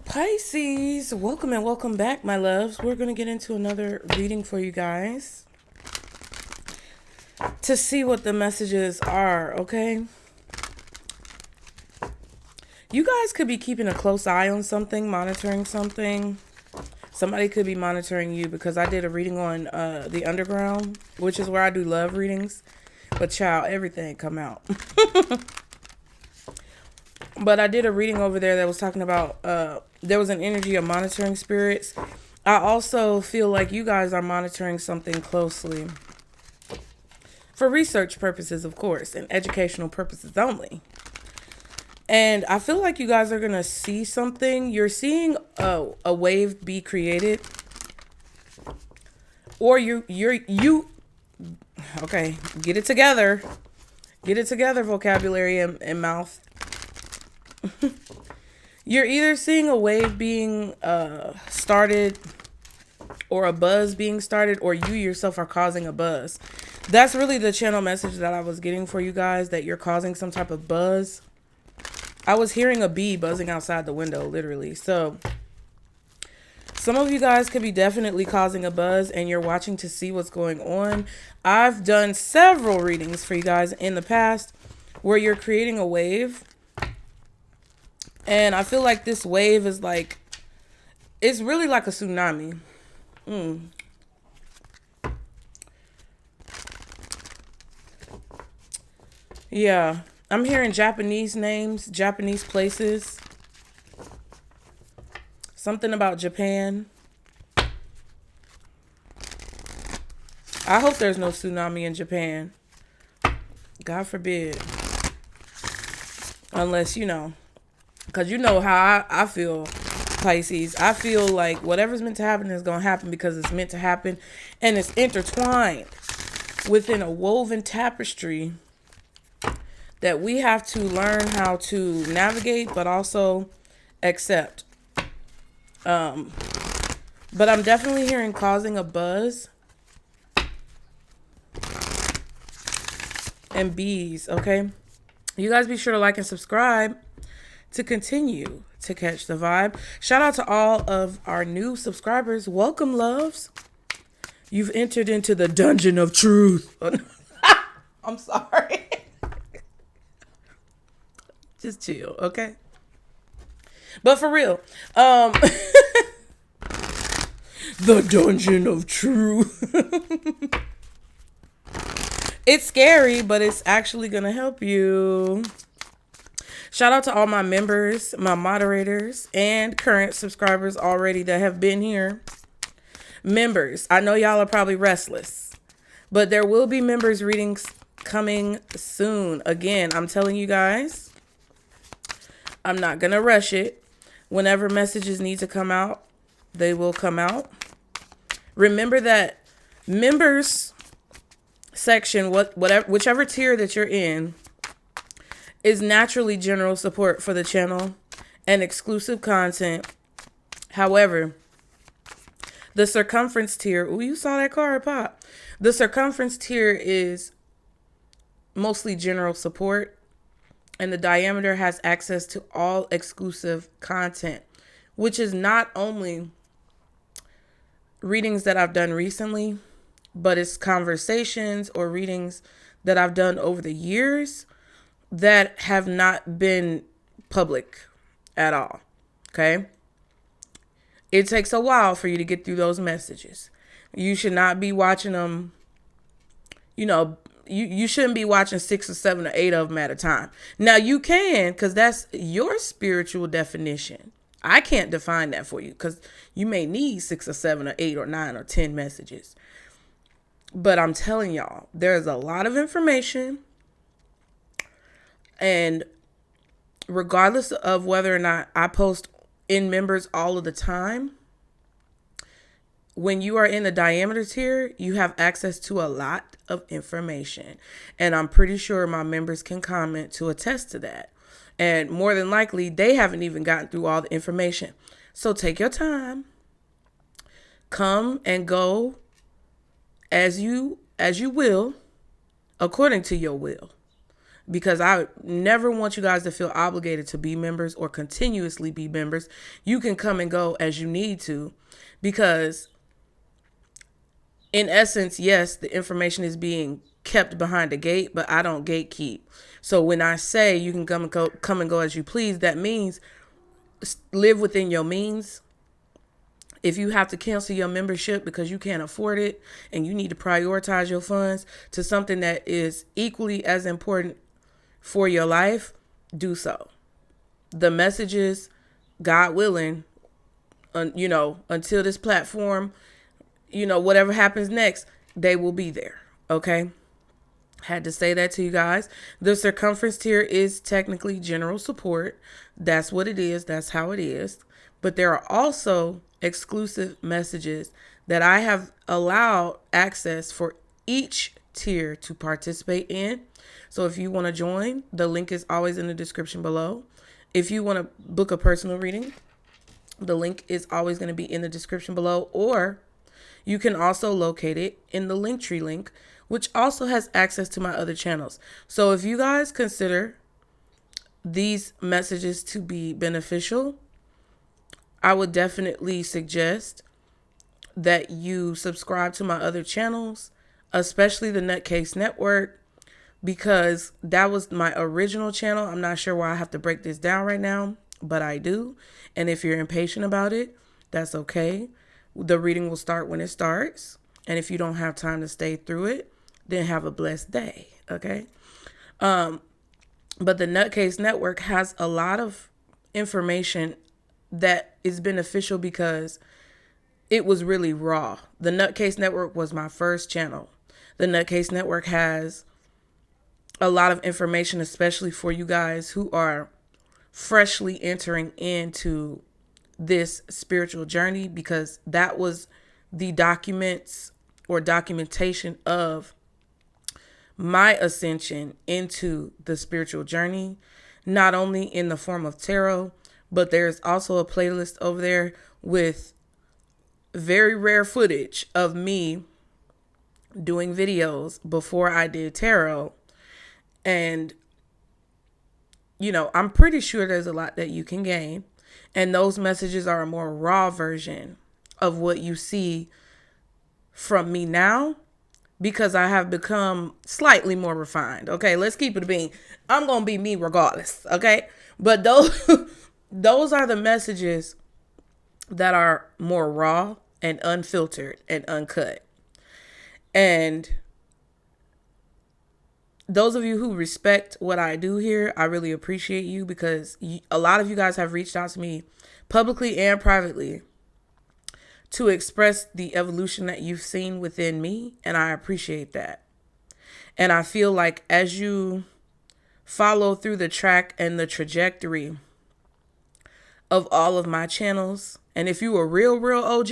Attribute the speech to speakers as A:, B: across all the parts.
A: Pisces, welcome and welcome back, my loves. We're going to get into another reading for you guys to see what the messages are, okay? You guys could be keeping a close eye on something, monitoring something. Somebody could be monitoring you because I did a reading on the underground, which is where I do love readings. But child, everything come out. But I did a reading over there that was talking about, there was an energy of monitoring spirits. I also feel like you guys are monitoring something closely. For research purposes, of course, and educational purposes only. And I feel like you guys are going to see something. You're seeing a wave be created. Or you, okay, get it together. Get it together, vocabulary and mouth. You're either seeing a wave being started or a buzz being started, or you yourself are causing a buzz. That's really the channel message that I was getting for you guys, that you're causing some type of buzz. I was hearing a bee buzzing outside the window, literally. So some of you guys could be definitely causing a buzz and you're watching to see what's going on. I've done several readings for you guys in the past where you're creating a wave. And I feel like this wave is like, it's really like a tsunami. Yeah, I'm hearing Japanese names, Japanese places. Something about Japan. I hope there's no tsunami in Japan. God forbid. Unless, you know. Because you know how I feel, Pisces. I feel like whatever's meant to happen is going to happen because it's meant to happen. And it's intertwined within a woven tapestry that we have to learn how to navigate, but also accept. But I'm definitely hearing causing a buzz. And bees, okay? You guys be sure to like and subscribe to continue to catch the vibe. Shout out to all of our new subscribers. Welcome, loves. You've entered into the dungeon of truth. I'm sorry. Just chill, okay? But for real, the dungeon of truth. It's scary, but it's actually gonna help you. Shout out to all my members, my moderators, and current subscribers already that have been here. Members, I know y'all are probably restless, but there will be members readings coming soon. Again, I'm telling you guys, I'm not going to rush it. Whenever messages need to come out, they will come out. Remember that members section, whichever tier that you're in, is naturally general support for the channel and exclusive content. However, the circumference tier, ooh, you saw that card pop. The circumference tier is mostly general support, and the diameter has access to all exclusive content, which is not only readings that I've done recently, but it's conversations or readings that I've done over the years that have not been public at all. Okay. It takes a while for you to get through those messages. You should not be watching them. You know, you shouldn't be watching 6 or 7 or 8 of them at a time. Now you can, because that's your spiritual definition. I can't define that for you because you may need 6 or 7 or 8 or 9 or 10 messages. But I'm telling y'all, there's a lot of information. And regardless of whether or not I post in members all of the time, when you are in the diameter tier, you have access to a lot of information. And I'm pretty sure my members can comment to attest to that. And more than likely, they haven't even gotten through all the information. So take your time. Come and go as you will, according to your will. because I never want you guys to feel obligated to be members or continuously be members. You can come and go as you need to, because in essence, yes, the information is being kept behind a gate, but I don't gatekeep. So when I say you can come and go as you please, that means live within your means. If you have to cancel your membership because you can't afford it and you need to prioritize your funds to something that is equally as important for your life, do so. The messages, God willing, until this platform, whatever happens next, they will be there. Okay. Had to say that to you guys. The circumference tier is technically general support. That's what it is. That's how it is. But there are also exclusive messages that I have allowed access for each tier to participate in. So if you want to join, the link is always in the description below. If you want to book a personal reading, the link is always going to be in the description below, or you can also locate it in the LINKTREE link, which also has access to my other channels. So if you guys consider these messages to be beneficial, I would definitely suggest that you subscribe to my other channels, especially the Nutcase Network, because that was my original channel. I'm not sure why I have to break this down right now, but I do. And if you're impatient about it, that's okay. The reading will start when it starts. And if you don't have time to stay through it, then have a blessed day. Okay. But the Nutcase Network has a lot of information that is beneficial because it was really raw. The Nutcase Network was my first channel. The Nutcase Network has a lot of information, especially for you guys who are freshly entering into this spiritual journey, because that was the documents or documentation of my ascension into the spiritual journey, not only in the form of tarot, but there's also a playlist over there with very rare footage of me doing videos before I did tarot. And, I'm pretty sure there's a lot that you can gain. And those messages are a more raw version of what you see from me now, because I have become slightly more refined. Okay, let's keep it a bean. I'm going to be me regardless. Okay, but those are the messages that are more raw and unfiltered and uncut. And those of you who respect what I do here, I really appreciate you, because a lot of you guys have reached out to me publicly and privately to express the evolution that you've seen within me. And I appreciate that. And I feel like as you follow through the track and the trajectory of all of my channels, and if you a real OG,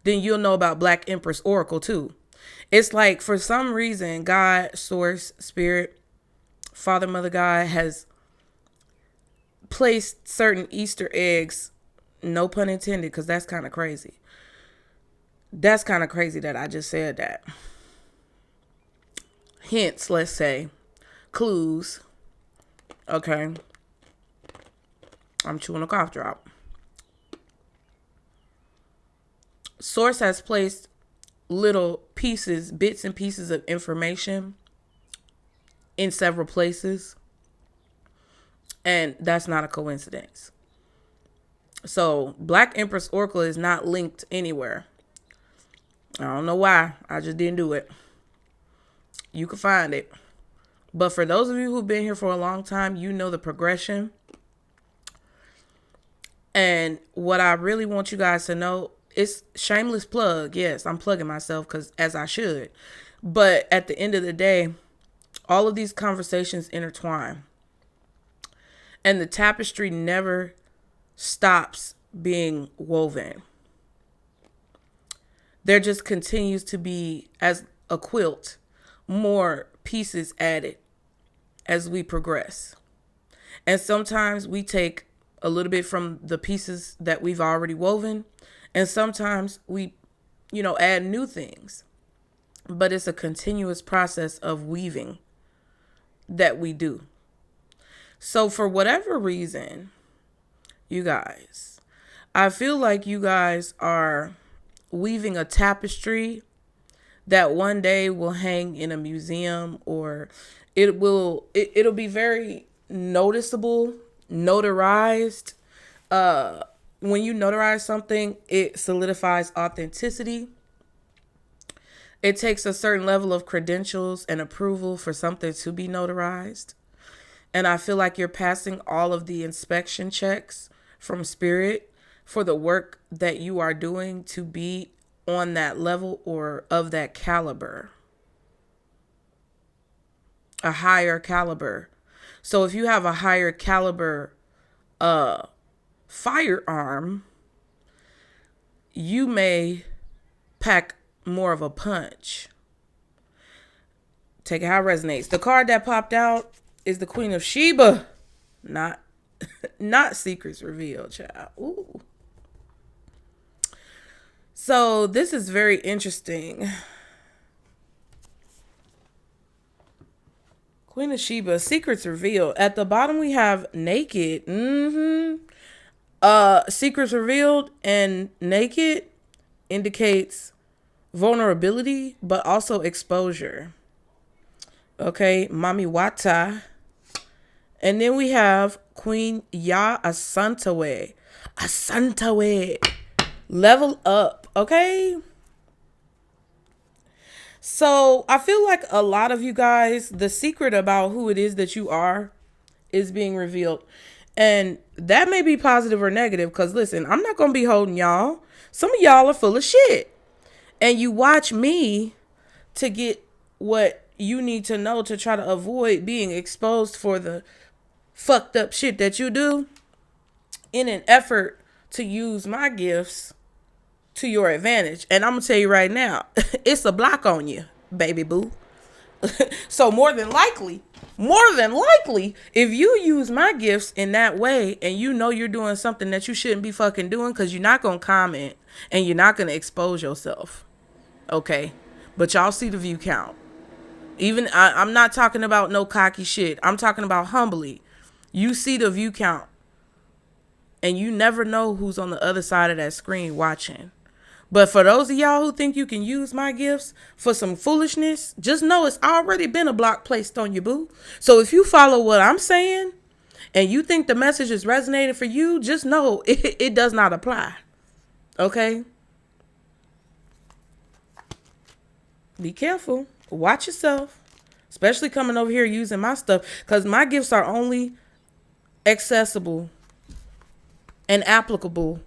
A: then you'll know about Black Empress Oracle too. It's like, for some reason, God, Source, Spirit, Father, Mother, God has placed certain Easter eggs, no pun intended, because that's kind of crazy. That's kind of crazy that I just said that. Hints, let's say, clues. Okay. I'm chewing a cough drop. Source has placed little pieces, bits and pieces of information in several places. And that's not a coincidence. So Black Empress Oracle is not linked anywhere. I don't know why. I just didn't do it. You can find it. But for those of you who've been here for a long time, you know the progression. And what I really want you guys to know, it's shameless plug. Yes, I'm plugging myself, because as I should. But at the end of the day, all of these conversations intertwine. And the tapestry never stops being woven. There just continues to be, as a quilt, more pieces added as we progress. And sometimes we take a little bit from the pieces that we've already woven, and sometimes we, add new things. But it's a continuous process of weaving that we do. So for whatever reason, you guys, I feel like you guys are weaving a tapestry that one day will hang in a museum, or it'll be very noticeable, notarized. When you notarize something, it solidifies authenticity. It takes a certain level of credentials and approval for something to be notarized. And I feel like you're passing all of the inspection checks from spirit for the work that you are doing to be on that level or of that caliber. A higher caliber. So if you have a higher caliber firearm, you may pack more of a punch. Take it how it resonates. The card that popped out is the Queen of Sheba. Not Secrets Revealed, child. Ooh. So this is very interesting. Queen of Sheba, Secrets Revealed. At the bottom we have Naked. Secrets Revealed and Naked indicates vulnerability, but also exposure. Okay, Mami Wata. And then we have Queen Ya Asantawe. Asantawe. Level up, okay? So I feel like a lot of you guys, the secret about who it is that you are is being revealed. And that may be positive or negative, because listen, I'm not going to be holding y'all. Some of y'all are full of shit. And you watch me to get what you need to know to try to avoid being exposed for the fucked up shit that you do, in an effort to use my gifts to your advantage. And I'm gonna tell you right now, it's a block on you, baby boo. So more than likely, if you use my gifts in that way and you know you're doing something that you shouldn't be fucking doing, because you're not gonna comment and you're not gonna expose yourself, okay? But y'all see the view count. Even I'm not talking about no cocky shit. I'm talking about humbly. You see the view count, and you never know who's on the other side of that screen watching. But for those of y'all who think you can use my gifts for some foolishness, just know it's already been a block placed on you, boo. So if you follow what I'm saying and you think the message is resonating for you, just know it does not apply. Okay? Be careful. Watch yourself. Especially coming over here using my stuff, because my gifts are only accessible and applicable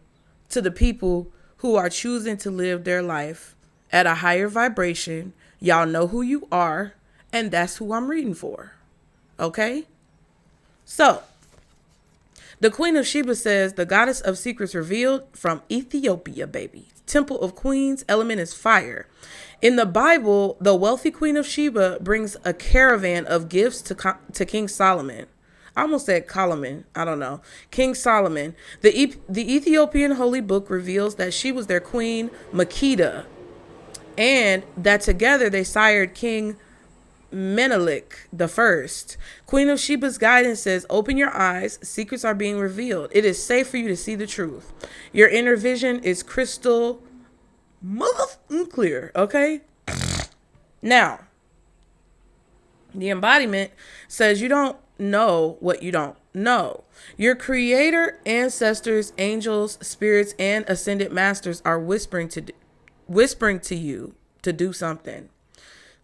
A: to the people who are choosing to live their life at a higher vibration. Y'all know who you are, and that's who I'm reading for. Okay? So, the Queen of Sheba says, the goddess of secrets revealed from Ethiopia, baby. Temple of Queens, element is fire. In the Bible, the wealthy Queen of Sheba brings a caravan of gifts to King Solomon. I almost said Solomon. I don't know. King Solomon. The Ethiopian holy book reveals that she was their queen, Makeda, and that together they sired King Menelik the first. Queen of Sheba's guidance says, open your eyes. Secrets are being revealed. It is safe for you to see the truth. Your inner vision is crystal clear. Okay? Now, the embodiment says you don't know what you don't know. Your creator, ancestors, angels, spirits, and ascended masters are whispering to you to do something.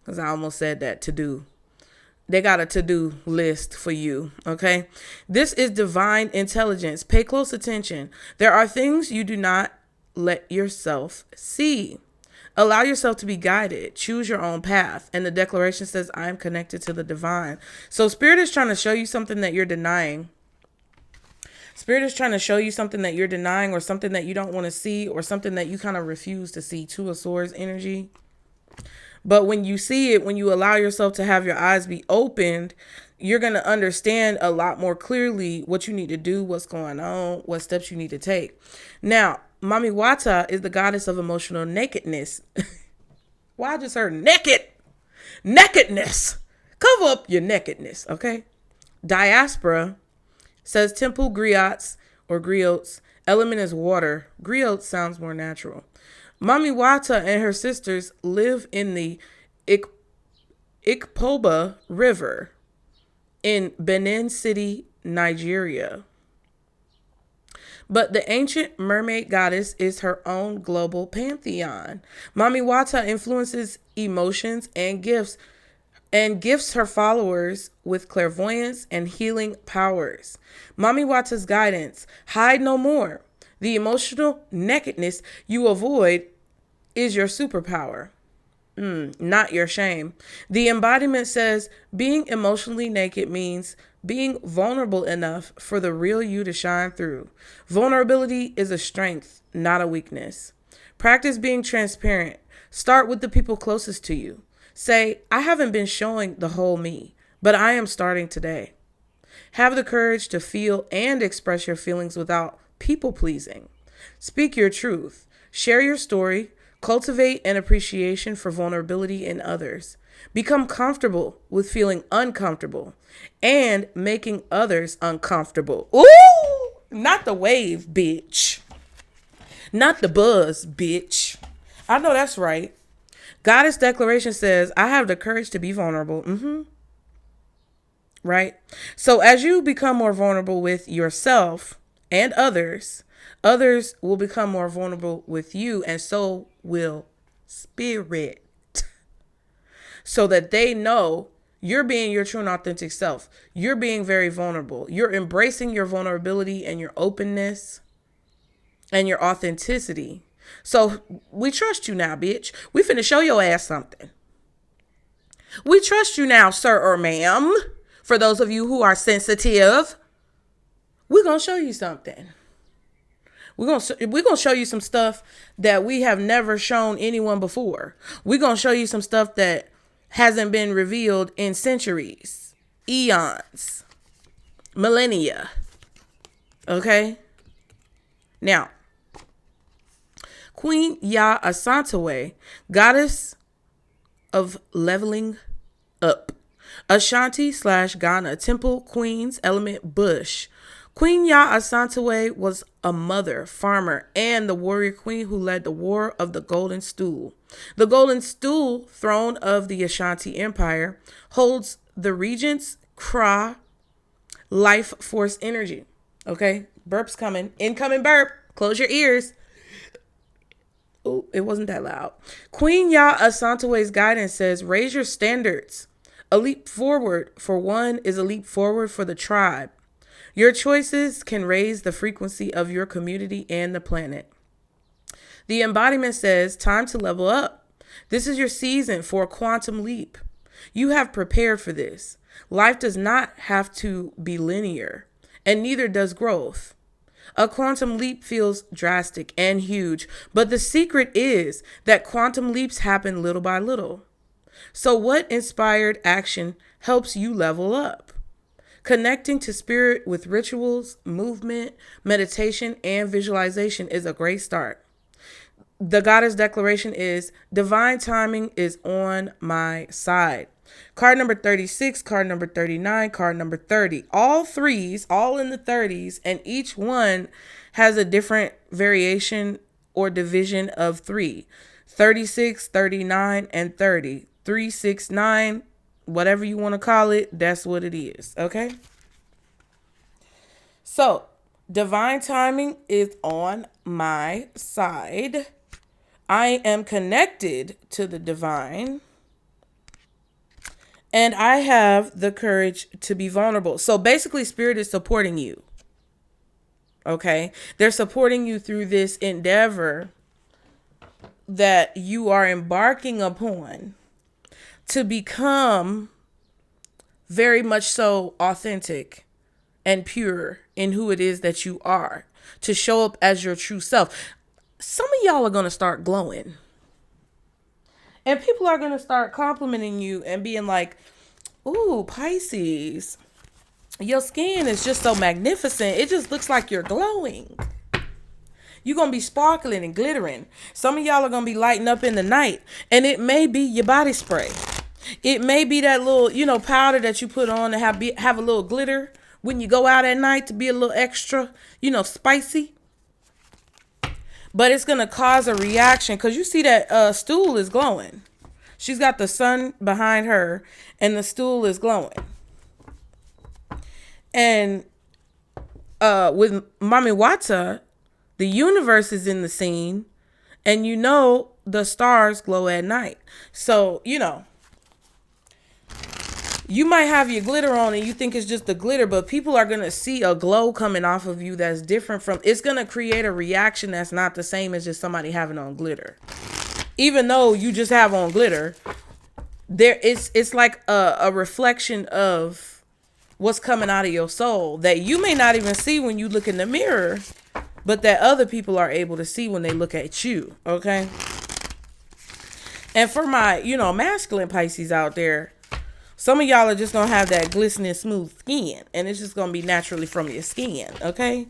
A: Because I almost said that, to do. They got a to-do list for you, okay? This is divine intelligence. Pay close attention. There are things you do not let yourself see. Allow yourself to be guided. Choose your own path. And the declaration says, I am connected to the divine. So Spirit is trying to show you something that you're denying. Spirit is trying to show you something that you're denying, or something that you don't want to see, or something that you kind of refuse to see. Two of Swords energy. But when you see it, when you allow yourself to have your eyes be opened, you're going to understand a lot more clearly what you need to do, what's going on, what steps you need to take. Now, Mami Wata is the goddess of emotional nakedness. Why I just heard naked? Nakedness. Cover up your nakedness, okay? Diaspora says temple griots or griots. Element is water. Griots sounds more natural. Mami Wata and her sisters live in the Ikpoba River in Benin City, Nigeria. But the ancient mermaid goddess is her own global pantheon. Mami Wata influences emotions and gifts her followers with clairvoyance and healing powers. Mami Wata's guidance: hide no more. The emotional nakedness you avoid is your superpower, not your shame. The embodiment says being emotionally naked means being vulnerable enough for the real you to shine through. Vulnerability is a strength, not a weakness. Practice being transparent. Start with the people closest to you. Say, I haven't been showing the whole me, but I am starting today. Have the courage to feel and express your feelings without people pleasing. Speak your truth. Share your story. Cultivate an appreciation for vulnerability in others. Become comfortable with feeling uncomfortable and making others uncomfortable. Ooh, not the wave, bitch. Not the buzz, bitch. I know that's right. Goddess declaration says, I have the courage to be vulnerable. Right? So as you become more vulnerable with yourself and others will become more vulnerable with you, and so will spirit. So that they know you're being your true and authentic self. You're being very vulnerable. You're embracing your vulnerability and your openness and your authenticity. So we trust you now, bitch. We finna show your ass something. We trust you now, sir or ma'am. For those of you who are sensitive, we're gonna show you something. We're gonna show you some stuff that we have never shown anyone before. We're gonna show you some stuff that hasn't been revealed in centuries, eons, millennia. Okay? Now, Queen Ya Asanteway, goddess of leveling up. Ashanti/Ghana, temple, queens, element, bush. Queen Ya Asanteway was a mother, farmer, and the warrior queen who led the War of the Golden Stool. The Golden Stool, throne of the Ashanti Empire, holds the regent's Kra life force energy. Okay? Burp's coming. Incoming burp. Close your ears. Oh, it wasn't that loud. Queen Ya Asanteway's guidance says, raise your standards. A leap forward for one is a leap forward for the tribe. Your choices can raise the frequency of your community and the planet. The embodiment says, time to level up. This is your season for a quantum leap. You have prepared for this. Life does not have to be linear, and neither does growth. A quantum leap feels drastic and huge, but the secret is that quantum leaps happen little by little. So what inspired action helps you level up? Connecting to spirit with rituals, movement, meditation, and visualization is a great start. The goddess declaration is, divine timing is on my side. Card number 36, card number 39, card number 30. All threes, all in the 30s, and each one has a different variation or division of 3. 36, 39, and 30. 3, 6, 9, whatever you want to call it, that's what it is, okay? So, divine timing is on my side. I am connected to the divine. And I have the courage to be vulnerable. So basically, spirit is supporting you. Okay? They're supporting you through this endeavor that you are embarking upon to become very much so authentic and pure in who it is that you are. To show up as your true self. Some of y'all are going to start glowing. And people are going to start complimenting you and being like, ooh, Pisces, your skin is just so magnificent. It just looks like you're glowing. You're going to be sparkling and glittering. Some of y'all are going to be lighting up in the night. And it may be your body spray. It may be that little, powder that you put on to have a little glitter when you go out at night to be a little extra, spicy. But it's going to cause a reaction because you see that stool is glowing. She's got the sun behind her and the stool is glowing. And with Mami Wata, the universe is in the scene, and the stars glow at night. So, you might have your glitter on and you think it's just the glitter, but people are going to see a glow coming off of you that's different it's going to create a reaction that's not the same as just somebody having on glitter. Even though you just have on glitter, it's like a reflection of what's coming out of your soul that you may not even see when you look in the mirror, but that other people are able to see when they look at you. Okay. And for my, masculine Pisces out there, some of y'all are just going to have that glistening smooth skin, and it's just going to be naturally from your skin. Okay.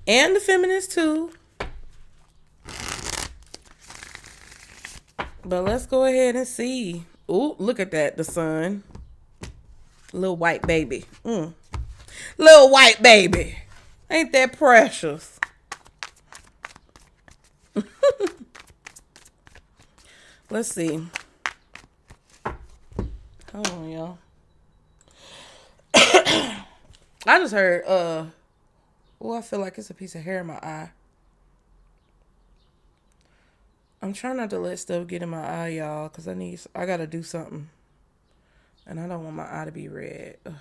A: And the feminists too. But let's go ahead and see. Ooh, look at that. The sun. Little white baby. Little white baby. Ain't that precious? Let's see. Hold on, y'all. I just heard, I feel like it's a piece of hair in my eye. I'm trying not to let stuff get in my eye, y'all, because I got to do something. And I don't want my eye to be red. Ugh.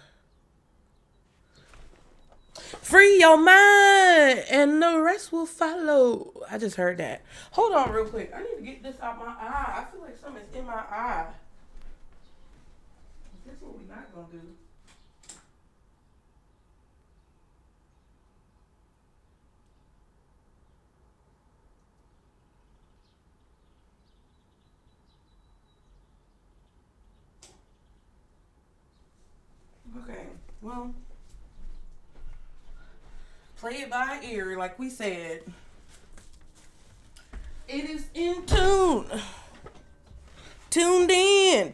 A: Free your mind and the rest will follow. I just heard that. Hold on real quick. I need to get this out my eye. I feel like something's in my eye. That's what we're not going to do. Okay, well, play it by ear, like we said. It is in tune. Tuned in.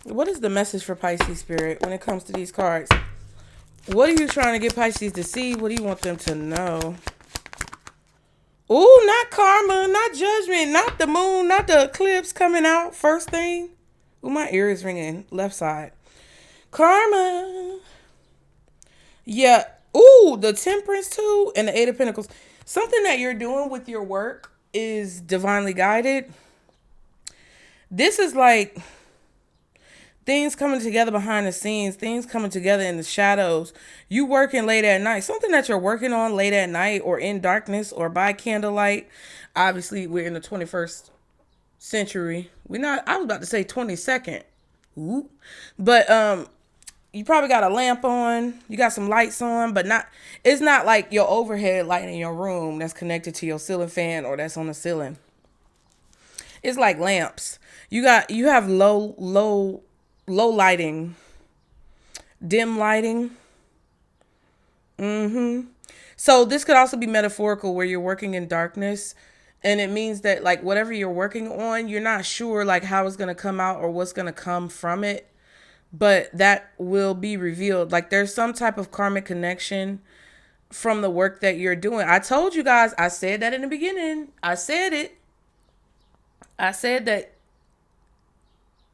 A: What is the message for Pisces Spirit when it comes to these cards? What are you trying to get Pisces to see? What do you want them to know? Ooh, not karma, not judgment, not the moon, not the eclipse coming out first thing. Ooh, my ear is ringing left side. Karma. Yeah. Ooh, the Temperance too and the Eight of Pentacles. Something that you're doing with your work is divinely guided. This is like things coming together behind the scenes, things coming together in the shadows. You working late at night. Something that you're working on late at night or in darkness or by candlelight. Obviously, we're in the 21st century. I was about to say 22nd. Ooh. But you probably got a lamp on, you got some lights on, but it's not like your overhead light in your room that's connected to your ceiling fan or that's on the ceiling. It's like lamps. You have low lighting, dim lighting. So this could also be metaphorical where you're working in darkness, and it means that like whatever you're working on, you're not sure like how it's going to come out or what's going to come from it. But that will be revealed. Like there's some type of karmic connection from the work that you're doing. I told you guys, I said that in the beginning. I said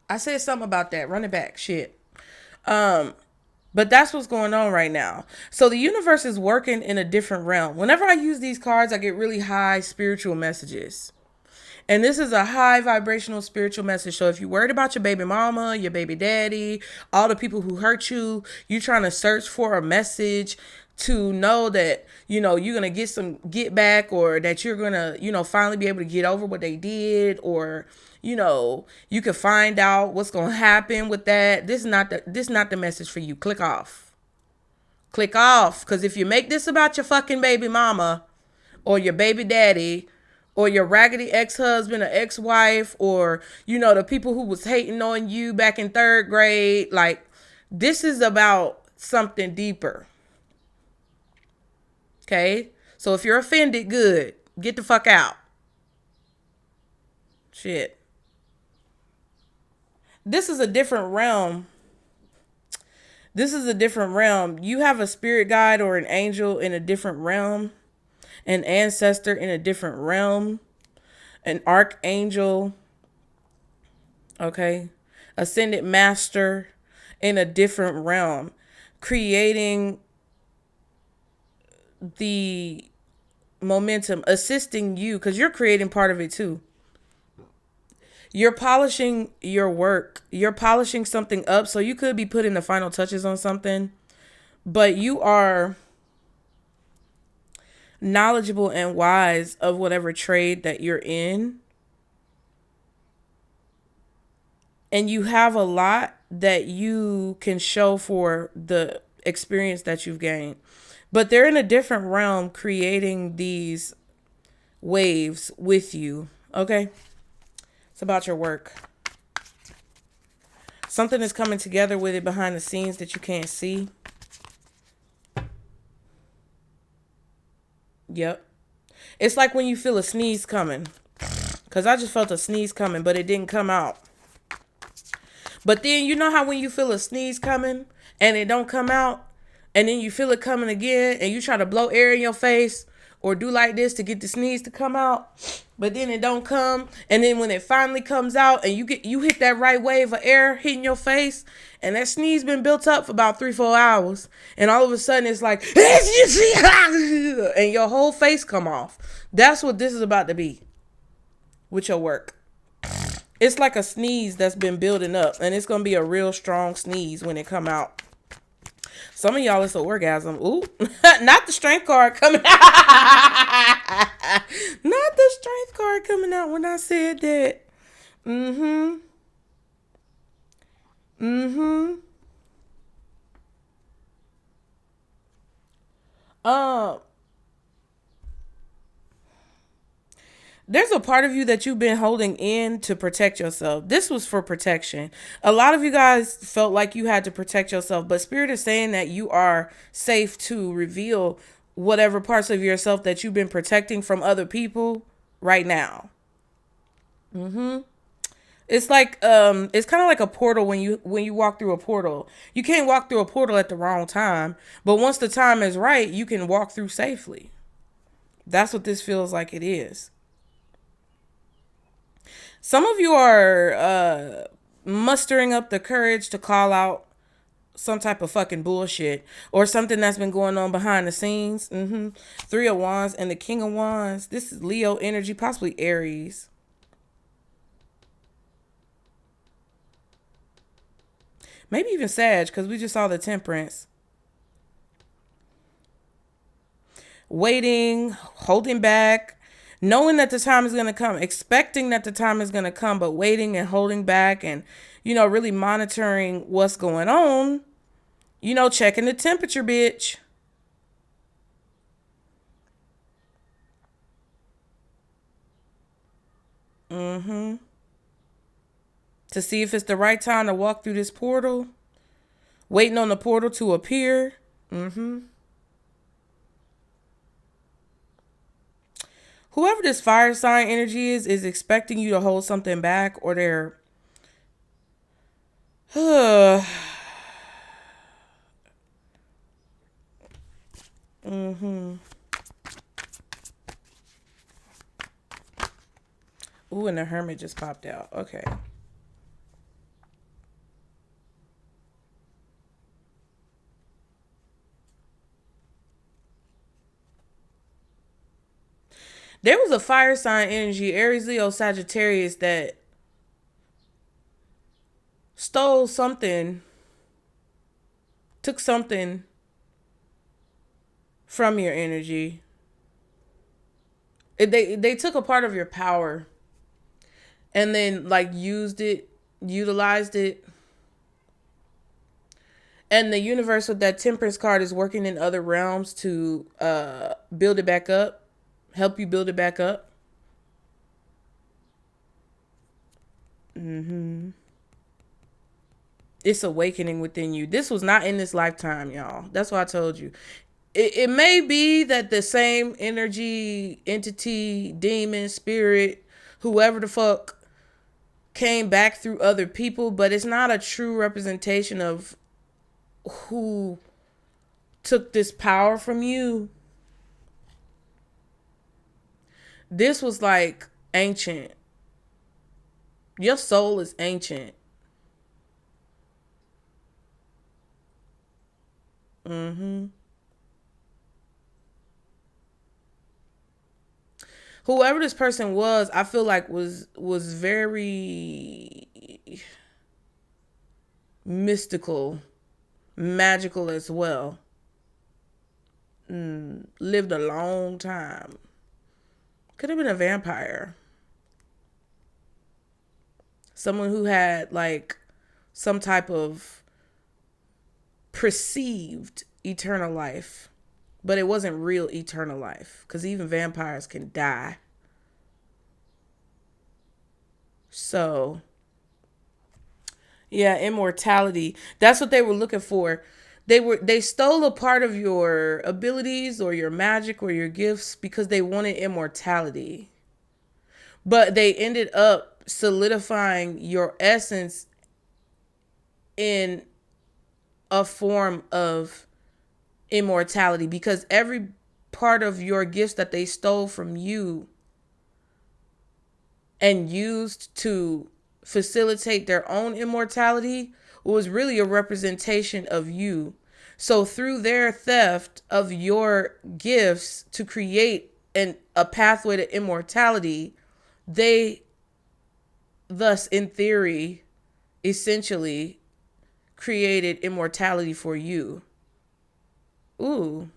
A: something about that. Run it back. Shit. But that's what's going on right now. So the universe is working in a different realm. Whenever I use these cards, I get really high spiritual messages. And this is a high vibrational spiritual message. So if you're worried about your baby mama, your baby daddy, all the people who hurt you, you're trying to search for a message to know that, you're going to get back, or that you're going to, finally be able to get over what they did, or, you can find out what's going to happen with that. This is not the message for you. Click off. Click off. Because if you make this about your fucking baby mama or your baby daddy, or your raggedy ex-husband or ex-wife, or, the people who was hating on you back in 3rd grade. Like, this is about something deeper. Okay? So if you're offended, good. Get the fuck out. Shit. This is a different realm. This is a different realm. You have a spirit guide or an angel in a different realm, an ancestor in a different realm, an archangel, okay, ascended master in a different realm, creating the momentum, assisting you, because you're creating part of it too. You're polishing your work. You're polishing something up. So you could be putting the final touches on something, but you are knowledgeable and wise of whatever trade that you're in. And you have a lot that you can show for the experience that you've gained. But they're in a different realm creating these waves with you. Okay? It's about your work. Something is coming together with it behind the scenes that you can't see. Yep. It's like when you feel a sneeze coming. Because I just felt a sneeze coming, but it didn't come out. But then you know how when you feel a sneeze coming and it don't come out, and then you feel it coming again and you try to blow air in your face or do like this to get the sneeze to come out, but then it don't come. And then when it finally comes out and you hit that right wave of air hitting your face, and that sneeze been built up for about 3-4 hours, and all of a sudden it's like, and your whole face come off. That's what this is about to be with your work. It's like a sneeze that's been building up, and it's going to be a real strong sneeze when it come out. Some of y'all, it's an orgasm. Ooh, not the strength card coming out. Not the strength card coming out when I said that. There's a part of you that you've been holding in to protect yourself. This was for protection. A lot of you guys felt like you had to protect yourself, but Spirit is saying that you are safe to reveal whatever parts of yourself that you've been protecting from other people right now. It's like it's kind of like a portal when you walk through a portal. You can't walk through a portal at the wrong time, but once the time is right, you can walk through safely. That's what this feels like it is. Some of you are mustering up the courage to call out some type of fucking bullshit or something that's been going on behind the scenes. 3 of Wands and the King of Wands. This is Leo energy, possibly Aries. Maybe even Sag, because we just saw the Temperance. Waiting, holding back, knowing that the time is going to come, expecting that the time is going to come, but waiting and holding back and, really monitoring what's going on, checking the temperature, bitch. To see if it's the right time to walk through this portal, waiting on the portal to appear. Whoever this fire sign energy is expecting you to hold something back, or they're Ooh, and the Hermit just popped out. Okay. There was a fire sign energy, Aries, Leo, Sagittarius, that stole something, took something from your energy. They took a part of your power and then used it, utilized it. And the universe with that Temperance card is working in other realms to build it back up. Help you build it back up. It's awakening within you. This was not in this lifetime, y'all. That's why I told you. It may be that the same energy, entity, demon, spirit, whoever the fuck came back through other people, but it's not a true representation of who took this power from you. This was like ancient. Your soul is ancient. Whoever this person was, I feel like was very mystical, magical as well. Lived a long time. Could have been a vampire. Someone who had like some type of perceived eternal life, but it wasn't real eternal life, because even vampires can die. So yeah, immortality. That's what they were looking for. They stole a part of your abilities or your magic or your gifts because they wanted immortality. But they ended up solidifying your essence in a form of immortality, because every part of your gifts that they stole from you and used to facilitate their own immortality was really a representation of you. So through their theft of your gifts to create a pathway to immortality, they thus, in theory, essentially created immortality for you. Ooh.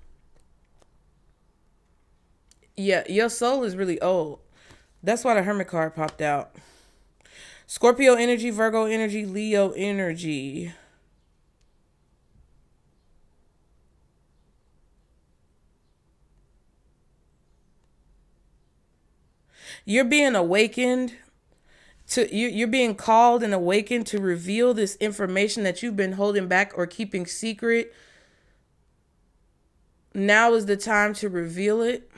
A: Yeah, your soul is really old. That's why the Hermit card popped out. Scorpio energy, Virgo energy, Leo energy. You're being awakened you're being called and awakened to reveal this information that you've been holding back or keeping secret. Now is the time to reveal it.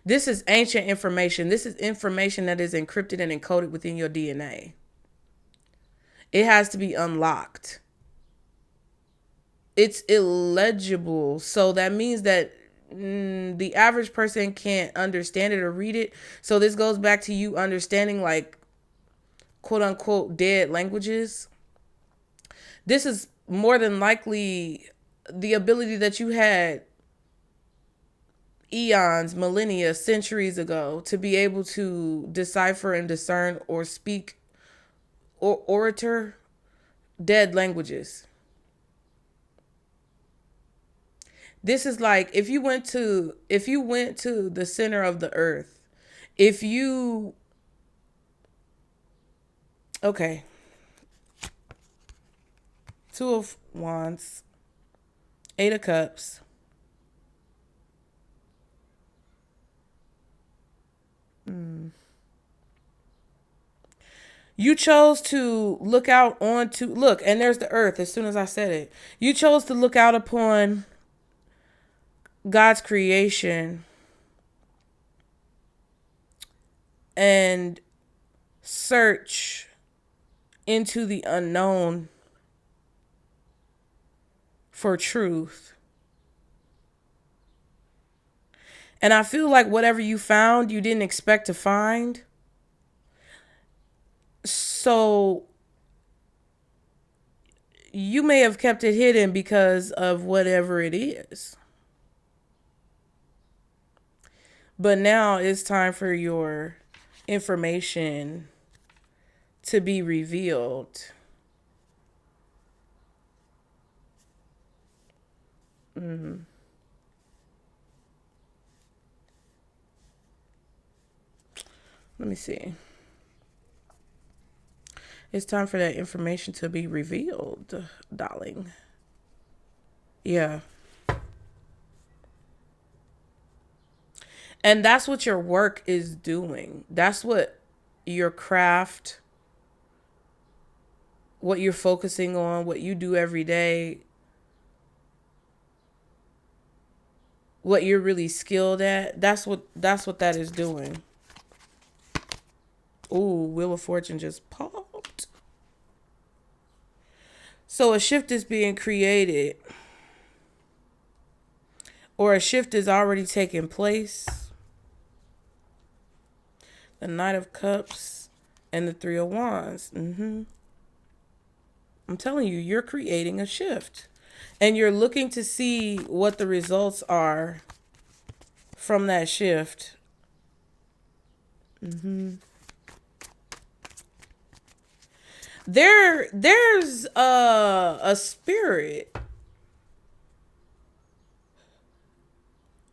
A: This is ancient information. This is information that is encrypted and encoded within your DNA. It has to be unlocked. It's illegible. So that means that the average person can't understand it or read it. So this goes back to you understanding, like, quote unquote dead languages. This is more than likely the ability that you had eons, millennia, centuries ago to be able to decipher and discern or speak or orator dead languages. This is like if you went to the center of the earth, okay, Two of Wands, Eight of Cups, You chose to look out look, and there's the earth as soon as I said it. You chose to look out upon God's creation and search into the unknown for truth. And I feel like whatever you found, you didn't expect to find. So you may have kept it hidden because of whatever it is. But now it's time for your information to be revealed. Let me see. It's time for that information to be revealed, darling. Yeah. And that's what your work is doing. That's what your craft, what you're focusing on, what you do every day, what you're really skilled at. That's what that is doing. Ooh, Wheel of Fortune just popped. So a shift is being created, or a shift is already taking place. The Knight of Cups and the Three of Wands. I'm telling you, you're creating a shift. And you're looking to see what the results are from that shift. There's a spirit.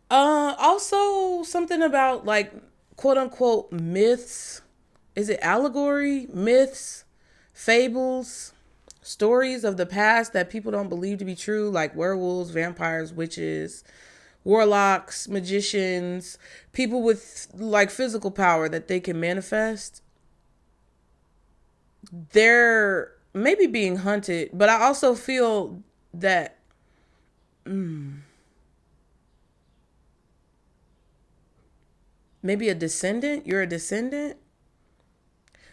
A: Also something about like quote unquote myths. Is it allegory? Myths, fables, stories of the past that people don't believe to be true, like werewolves, vampires, witches, warlocks, magicians, people with like physical power that they can manifest. They're maybe being hunted, but I also feel that maybe a descendant. You're a descendant,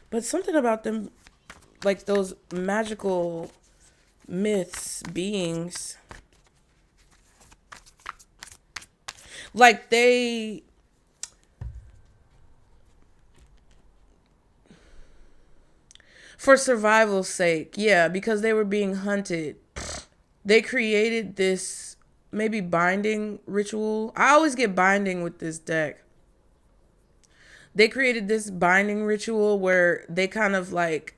A: but something about them, like those magical myths, beings, like they for survival's sake, yeah, because they were being hunted, they created this maybe binding ritual. I always get binding with this deck. They created this binding ritual where they kind of like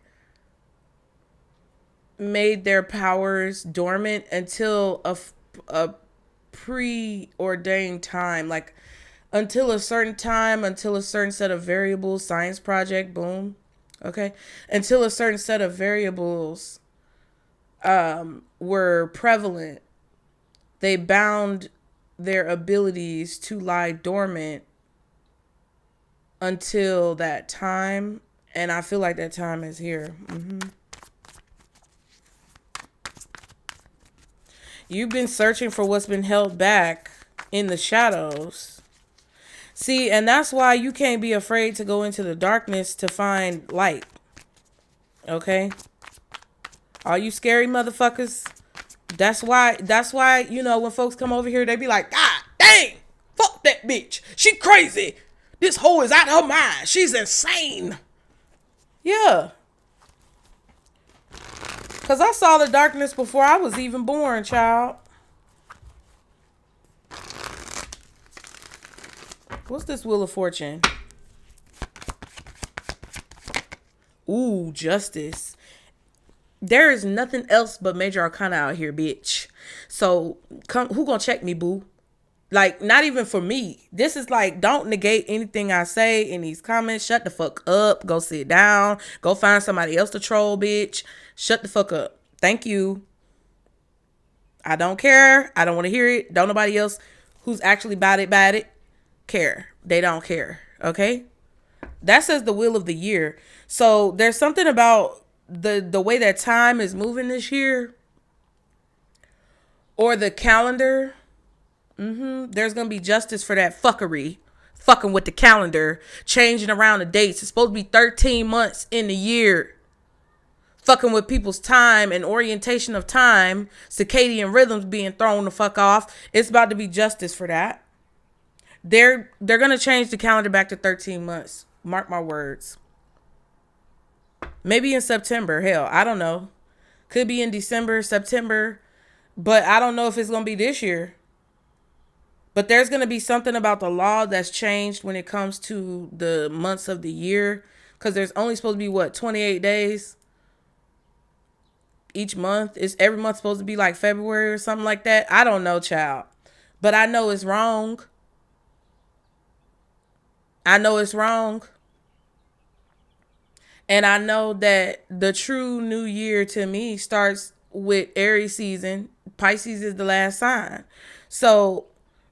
A: made their powers dormant until a preordained time, like until a certain time, until a certain set of variables, science project, boom. Okay. Until a certain set of variables were prevalent, they bound their abilities to lie dormant until that time. And I feel like that time is here. You've been searching for what's been held back in the shadows. See, and that's why you can't be afraid to go into the darkness to find light. Okay? All you scary motherfuckers. That's why, you know, when folks come over here, they be like, God dang, fuck that bitch. She crazy. This hoe is out of her mind. She's insane. Yeah. Because I saw the darkness before I was even born, child. What's this Wheel of Fortune? Ooh, Justice. There is nothing else but major arcana out here, bitch. So, who gonna check me, boo? Like, not even for me. This is like, don't negate anything I say in these comments. Shut the fuck up. Go sit down. Go find somebody else to troll, bitch. Shut the fuck up. Thank you. I don't care. I don't want to hear it. Don't nobody else who's actually about it care. They don't care. Okay? That says the wheel of the year. So there's something about the way that time is moving this year, or the calendar. There's going to be justice for that fuckery. Fucking with the calendar. Changing around the dates. It's supposed to be 13 months in the year. Fucking with people's time and orientation of time. Circadian rhythms being thrown the fuck off. It's about to be justice for that. They're going to change the calendar back to 13 months. Mark my words. Maybe in September. Hell, I don't know. Could be in December, September. But I don't know if it's going to be this year. But there's going to be something about the law that's changed when it comes to the months of the year. Because there's only supposed to be, 28 days each month? Is every month supposed to be like February or something like that? I don't know, child. But I know it's wrong. I know it's wrong. And I know that the true new year to me starts with Aries season. Pisces is the last sign. So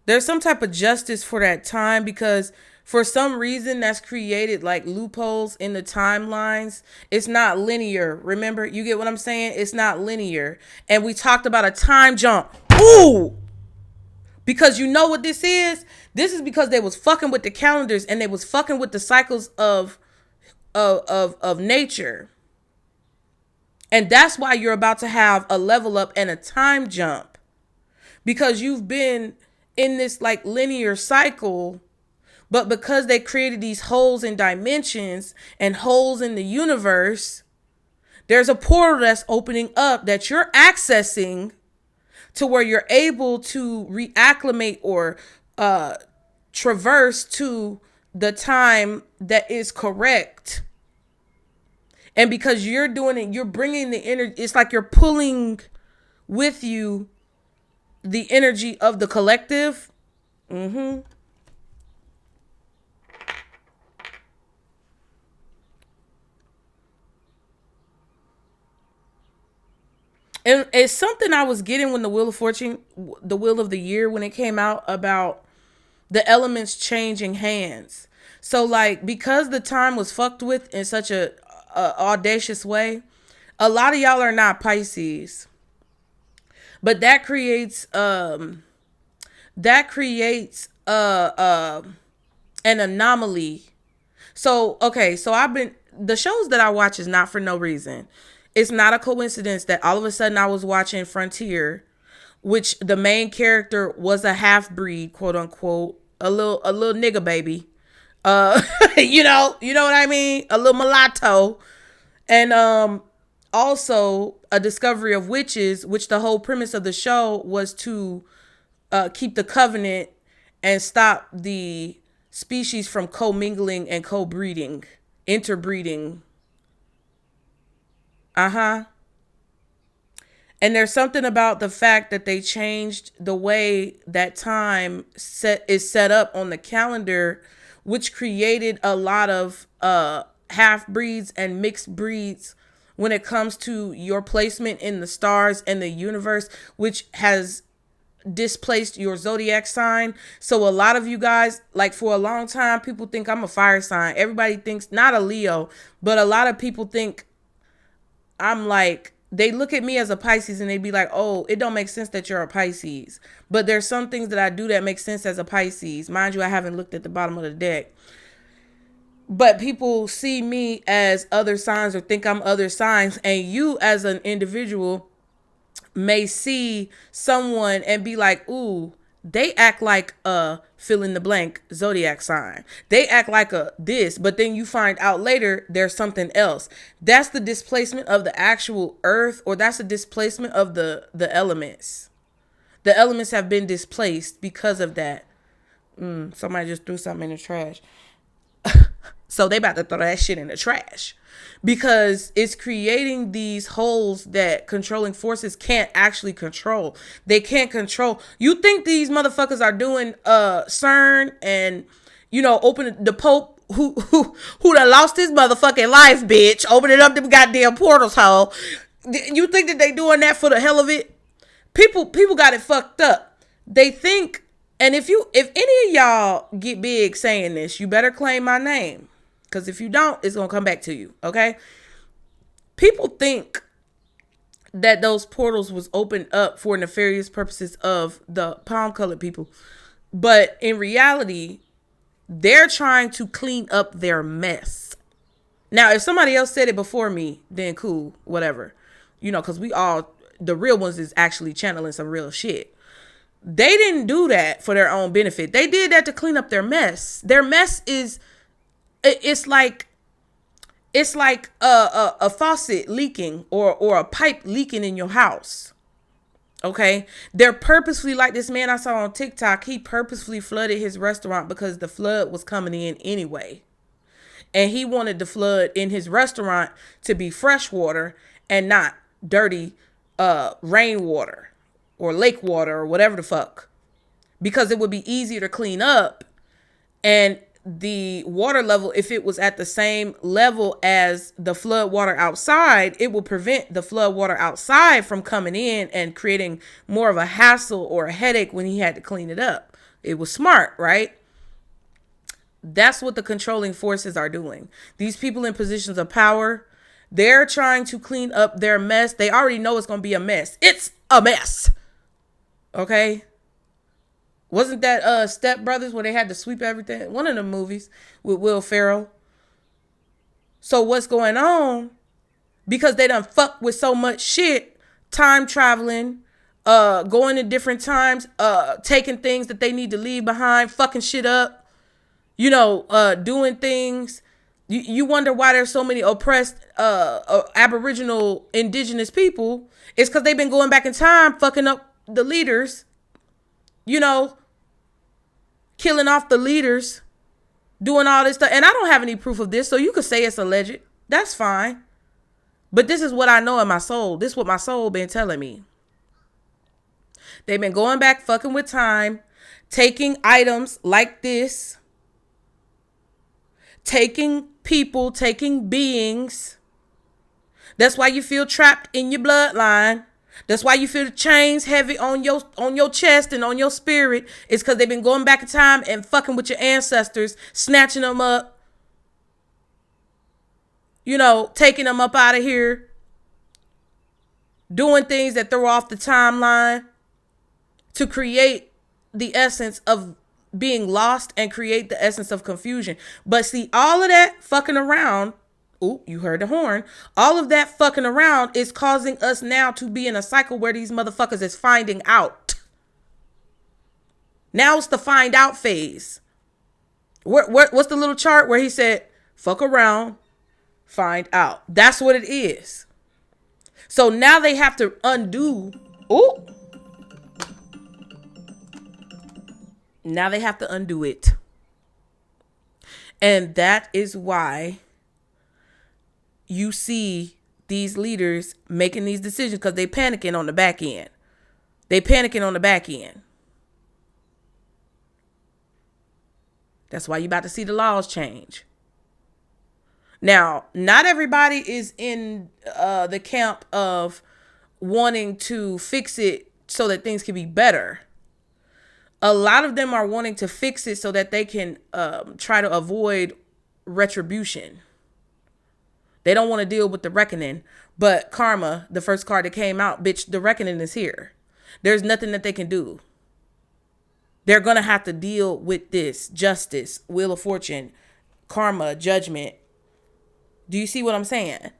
A: there's some type of justice for that time, because for some reason that's created like loopholes in the timelines. It's not linear. Remember, you get what I'm saying? It's not linear. And we talked about a time jump. Ooh! Because you know what this is? This is because they was fucking with the calendars and they was fucking with the cycles of of nature. And that's why you're about to have a level up and a time jump, because you've been in this like linear cycle, but because they created these holes in dimensions and holes in the universe, there's a portal that's opening up that you're accessing to where you're able to reacclimate or traverse to the time that is correct. And because you're doing it, you're bringing the energy. It's like you're pulling with you the energy of the collective. And it's something I was getting when the Wheel of Fortune, the Wheel of the Year, when it came out, about the elements changing hands. So like, because the time was fucked with in such a audacious way, a lot of y'all are not Pisces, but that creates an anomaly. So okay, so the shows that I watch is not for no reason. It's not a coincidence that all of a sudden I was watching Frontier, which the main character was a half breed, quote unquote, a little nigga baby. You know what I mean? A little mulatto. And also a discovery of witches, which the whole premise of the show was to keep the covenant and stop the species from commingling and co-breeding, interbreeding. And there's something about the fact that they changed the way that time is set up on the calendar, which created a lot of half breeds and mixed breeds when it comes to your placement in the stars and the universe, which has displaced your zodiac sign. So a lot of you guys, like, for a long time, people think I'm a fire sign. Everybody thinks, not a Leo, but a lot of people think I'm like, they look at me as a Pisces and they be like, oh, it don't make sense that you're a Pisces. But there's some things that I do that make sense as a Pisces. Mind you, I haven't looked at the bottom of the deck. But people see me as other signs or think I'm other signs. And you as an individual may see someone and be like, ooh, they act like a fill in the blank zodiac sign. They act like a this, but then you find out later there's something else. That's the displacement of the actual earth, or that's the displacement of the elements. The elements have been displaced because of that. Somebody just threw something in the trash. So they about to throw that shit in the trash, because it's creating these holes that controlling forces can't actually control. They can't control. You think these motherfuckers are doing CERN and, open the Pope who done lost his motherfucking life, bitch, opening up them goddamn portals hole. You think that they doing that for the hell of it? People got it fucked up. They think, and if any of y'all get big saying this, you better claim my name. Because if you don't, it's going to come back to you, okay? People think that those portals was opened up for nefarious purposes of the palm-colored people. But in reality, they're trying to clean up their mess. Now, if somebody else said it before me, then cool, whatever. Because the real ones is actually channeling some real shit. They didn't do that for their own benefit. They did that to clean up their mess. Their mess is... It's like a faucet leaking or a pipe leaking in your house. Okay. They're purposefully, like this man I saw on TikTok, he purposefully flooded his restaurant because the flood was coming in anyway. And he wanted the flood in his restaurant to be fresh water and not dirty rainwater or lake water or whatever the fuck. Because it would be easier to clean up, and the water level, if it was at the same level as the flood water outside, it will prevent the flood water outside from coming in and creating more of a hassle or a headache when he had to clean it up. It was smart, right? That's what the controlling forces are doing. These people in positions of power, they're trying to clean up their mess. They already know it's going to be a mess. It's a mess. Okay? Wasn't that Step Brothers where they had to sweep everything? One of the movies with Will Ferrell. So what's going on? Because they done fuck with so much shit, time traveling, going to different times, taking things that they need to leave behind, fucking shit up, doing things. You wonder why there's so many oppressed Aboriginal indigenous people. It's because they've been going back in time, fucking up the leaders, killing off the leaders, doing all this stuff. And I don't have any proof of this, so you could say it's alleged. That's fine. But this is what I know in my soul. This is what my soul been telling me. They've been going back, fucking with time, taking items like this, taking people, taking beings. That's why you feel trapped in your bloodline. That's why you feel the chains heavy on your chest and on your spirit. It's because they've been going back in time and fucking with your ancestors, snatching them up, taking them up out of here, doing things that throw off the timeline to create the essence of being lost and create the essence of confusion. But see, all of that fucking around, ooh, you heard the horn. All of that fucking around is causing us now to be in a cycle where these motherfuckers is finding out. Now it's the find out phase. What's the little chart where he said, fuck around, find out? That's what it is. So now they have to undo. Ooh. Now they have to undo it. And that is why you see these leaders making these decisions, because they panicking on the back end. That's why you about to see the laws change. Now, not everybody is in the camp of wanting to fix it so that things can be better. A lot of them are wanting to fix it so that they can try to avoid retribution. They don't want to deal with the reckoning. But karma, the first card that came out, bitch, the reckoning is here. There's nothing that they can do. They're going to have to deal with this. Justice, wheel of fortune, karma, judgment. Do you see what I'm saying?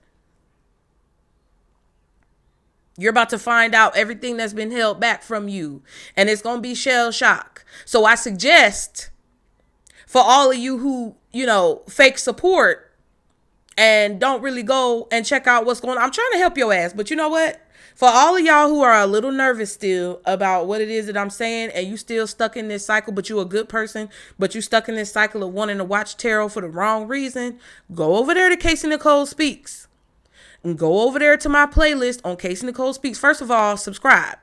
A: You're about to find out everything that's been held back from you. And it's going to be shell shock. So I suggest for all of you who, fake support and don't really go and check out what's going on. I'm trying to help your ass. But you know what? For all of y'all who are a little nervous still about what it is that I'm saying, and you still stuck in this cycle, but you a good person, but you stuck in this cycle of wanting to watch tarot for the wrong reason, go over there to Casey Nicole Speaks. And go over there to my playlist on Casey Nicole Speaks. First of all, subscribe.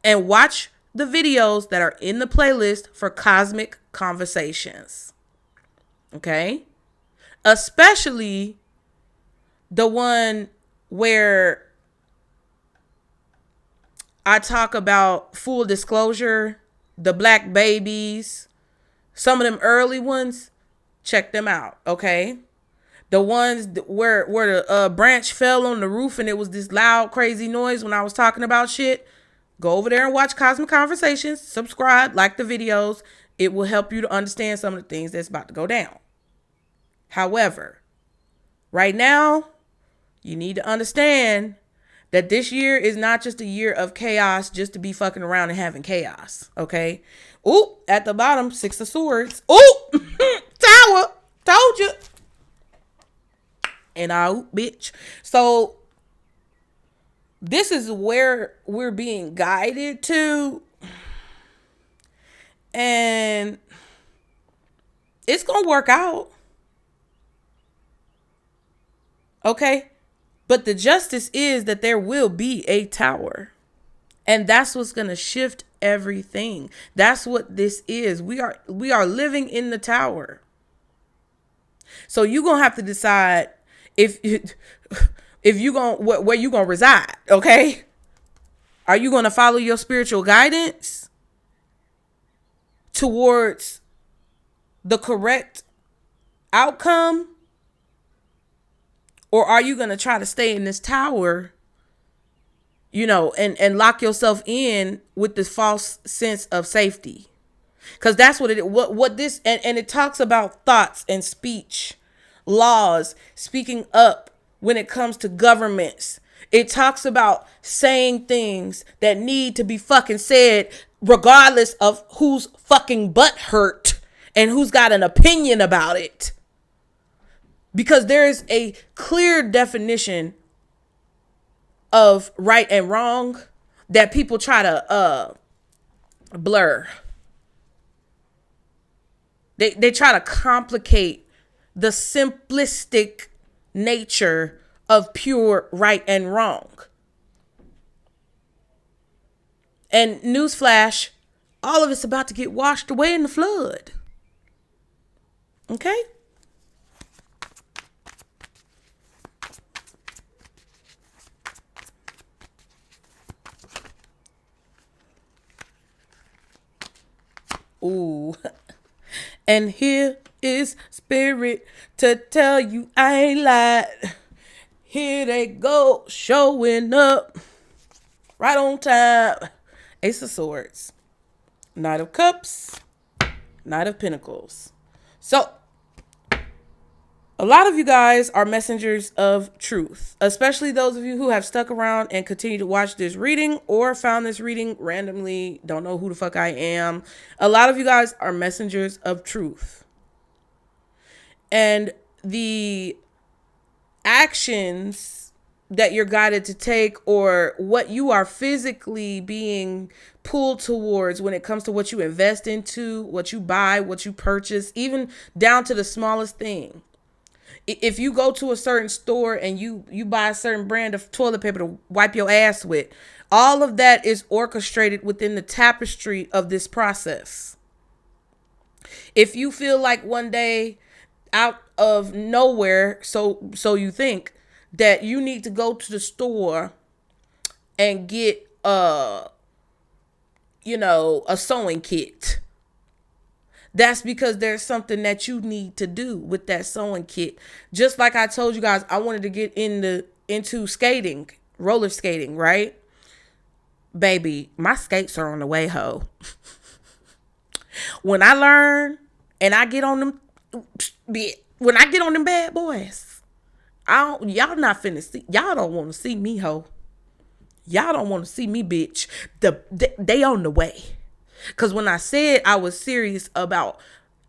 A: And watch the videos that are in the playlist for cosmic conversations. Okay? Especially the one where I talk about full disclosure, the black babies, some of them early ones, check them out, okay? The ones where the branch fell on the roof and it was this loud, crazy noise when I was talking about shit, go over there and watch Cosmic Conversations, subscribe, like the videos. It will help you to understand some of the things that's about to go down. However, right now, you need to understand that this year is not just a year of chaos just to be fucking around and having chaos, okay? Ooh, at the bottom, 6 of Swords. Ooh, Tower, told you. And out, bitch. So, this is where we're being guided to. And it's going to work out. Okay? But the justice is that there will be a tower. And that's what's going to shift everything. That's what this is. We are living in the tower. So you're going to have to decide if you going where you going to reside, okay? Are you going to follow your spiritual guidance towards the correct outcome? Or are you going to try to stay in this tower, and lock yourself in with this false sense of safety? Because that's what it is. What this, and it talks about thoughts and speech. laws, speaking up when it comes to governments. It talks about saying things that need to be fucking said regardless of who's fucking butt hurt and who's got an opinion about it. Because there is a clear definition of right and wrong that people try to blur. They try to complicate the simplistic nature of pure right and wrong. And newsflash, all of it's about to get washed away in the flood. Okay? Ooh. And here is spirit to tell you I ain't lied. Here they go, showing up right on time. Ace of Swords, Knight of Cups, Knight of Pentacles. So, a lot of you guys are messengers of truth, especially those of you who have stuck around and continue to watch this reading or found this reading randomly, don't know who the fuck I am. A lot of you guys are messengers of truth. And the actions that you're guided to take or what you are physically being pulled towards when it comes to what you invest into, what you buy, what you purchase, even down to the smallest thing. If you go to a certain store and you buy a certain brand of toilet paper to wipe your ass with, all of that is orchestrated within the tapestry of this process. If you feel like one day out of nowhere, so you think that you need to go to the store and get a sewing kit. That's because there's something that you need to do with that sewing kit. Just like I told you guys, I wanted to get into skating, roller skating, right? Baby, my skates are on the way, ho. When I learn and I get on them, when I get on them bad boys, y'all not finna see, y'all don't want to see me, ho. Y'all don't want to see me, bitch. They on the way. Because when I said I was serious about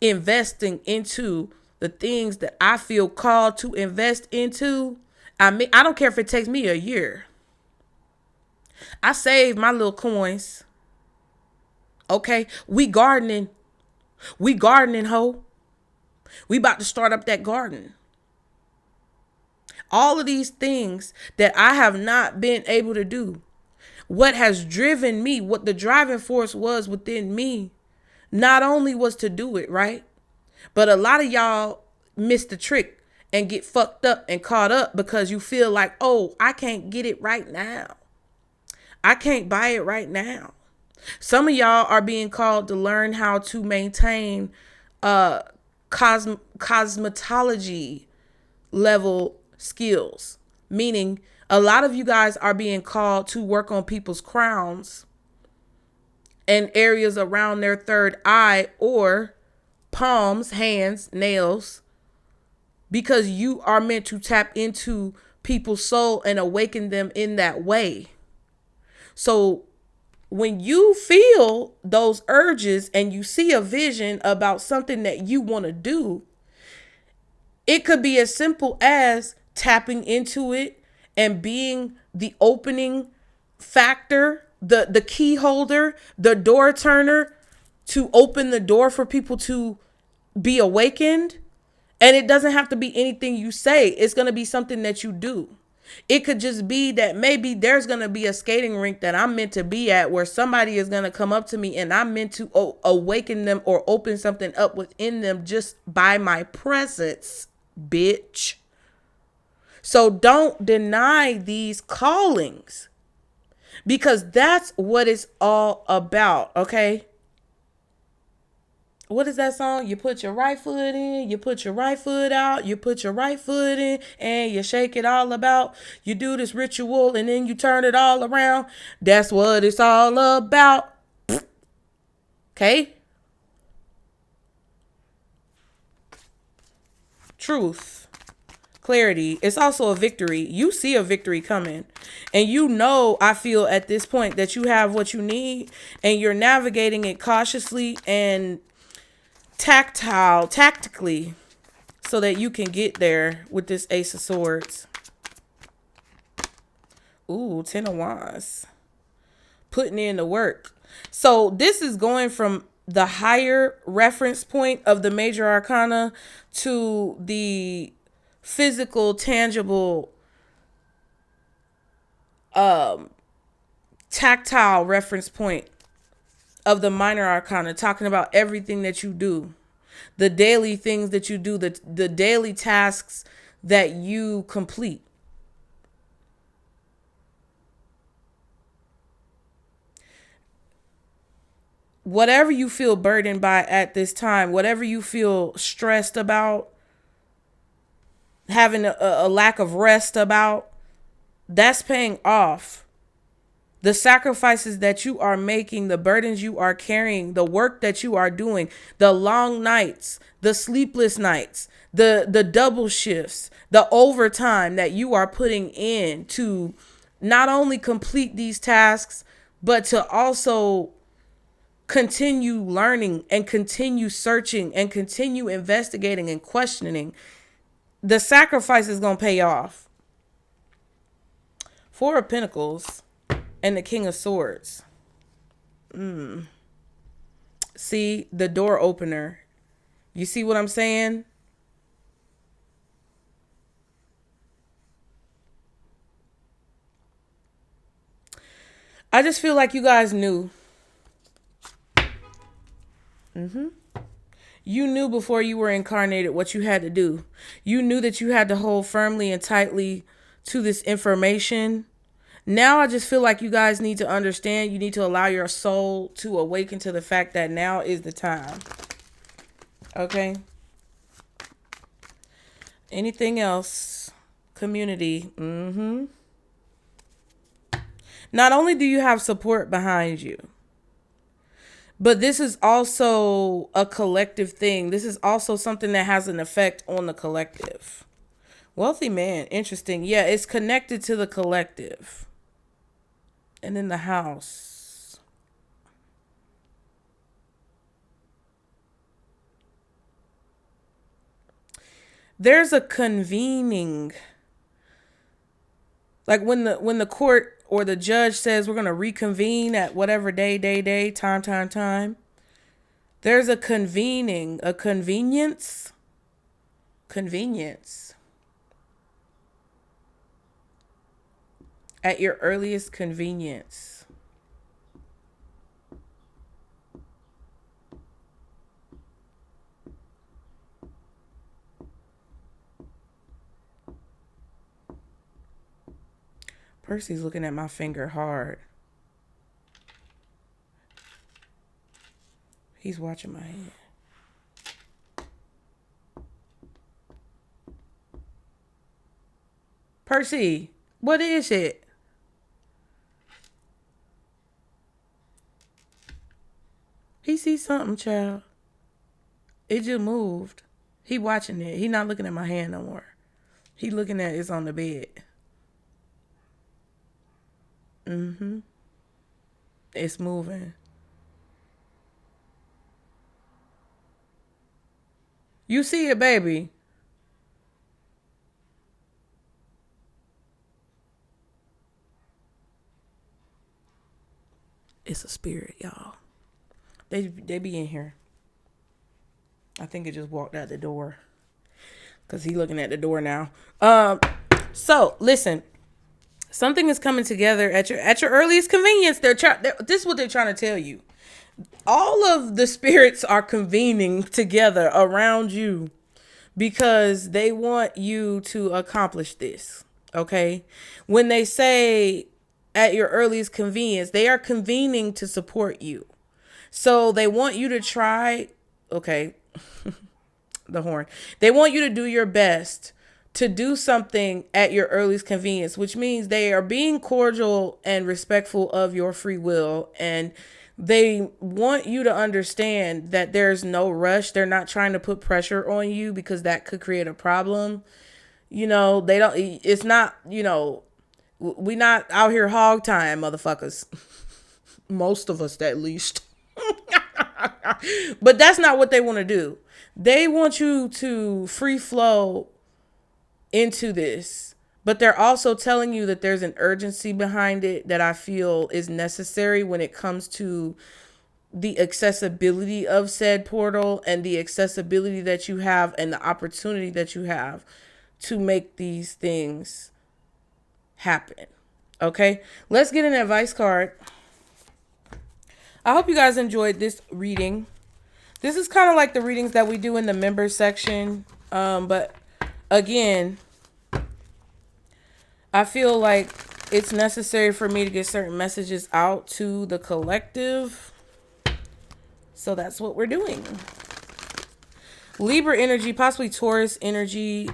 A: investing into the things that I feel called to invest into, I don't care if it takes me a year. I save my little coins. Okay? We gardening, ho. We about to start up that garden. All of these things that I have not been able to do. What has driven me, what the driving force was within me, not only was to do it, right? But a lot of y'all miss the trick and get fucked up and caught up because you feel like, oh, I can't get it right now. I can't buy it right now. Some of y'all are being called to learn how to maintain cosmetology level skills, meaning a lot of you guys are being called to work on people's crowns and areas around their third eye or palms, hands, nails, because you are meant to tap into people's soul and awaken them in that way. So when you feel those urges and you see a vision about something that you want to do, it could be as simple as tapping into it and being the opening factor, the key holder, the door turner to open the door for people to be awakened. And it doesn't have to be anything you say. It's going to be something that you do. It could just be that maybe there's going to be a skating rink that I'm meant to be at where somebody is going to come up to me and I'm meant to awaken them or open something up within them just by my presence, bitch. So don't deny these callings because that's what it's all about, okay? What is that song? You put your right foot in, you put your right foot out, you put your right foot in, and you shake it all about. You do this ritual and then you turn it all around. That's what it's all about. Okay? Truth. clarity, it's also a victory. You see a victory coming. And you know, I feel at this point that you have what you need and you're navigating it cautiously and tactically so that you can get there with this Ace of Swords. Ooh, 10 of Wands. Putting in the work. So this is going from the higher reference point of the major arcana to the physical, tangible, tactile reference point of the minor arcana, talking about everything that you do, the daily things that you do, the daily tasks that you complete. Whatever you feel burdened by at this time, whatever you feel stressed about, having a lack of rest about, that's paying off. The sacrifices that you are making, the burdens you are carrying, the work that you are doing, the long nights, the sleepless nights, the double shifts, the overtime that you are putting in to not only complete these tasks, but to also continue learning and continue searching and continue investigating and questioning. The sacrifice is going to pay off. Four of Pentacles and the King of Swords. See, the door opener. You see what I'm saying? I just feel like you guys knew. You knew before you were incarnated what you had to do. You knew that you had to hold firmly and tightly to this information. Now I just feel like you guys need to understand. You need to allow your soul to awaken to the fact that now is the time. Okay? Anything else? Community. Not only do you have support behind you, but this is also a collective thing. This is also something that has an effect on the collective. Wealthy man. Interesting. Yeah, it's connected to the collective. And in the house. There's a convening. Like when the court or the judge says we're going to reconvene at whatever day, time. There's a convening, a convenience. At your earliest convenience. Percy's looking at my finger hard. He's watching my hand. Percy, what is it? He sees something, child. It just moved. He watching it. He not looking at my hand no more. He looking at it's on the bed. It's moving. You see it, baby. It's a spirit, y'all. They be in here. I think it just walked out the door. Because he looking at the door now. So, listen. Something is coming together at your earliest convenience. This is what they're trying to tell you. All of the spirits are convening together around you because they want you to accomplish this. Okay? When they say at your earliest convenience, they are convening to support you. So they want you to try, okay, the horn. They want you to do your best to do something at your earliest convenience, which means they are being cordial and respectful of your free will. And they want you to understand that there's no rush. They're not trying to put pressure on you because that could create a problem. They don't, it's not, we not out here hog tying motherfuckers. Most of us, at least. But that's not what they want to do. They want you to free flow into this. But they're also telling you that there's an urgency behind it that I feel is necessary when it comes to the accessibility of said portal and the accessibility that you have and the opportunity that you have to make these things happen. Okay, let's get an advice card. I hope you guys enjoyed this reading. This is kind of like the readings that we do in the members section. But again, I feel like it's necessary for me to get certain messages out to the collective. So that's what we're doing. Libra energy, possibly Taurus energy.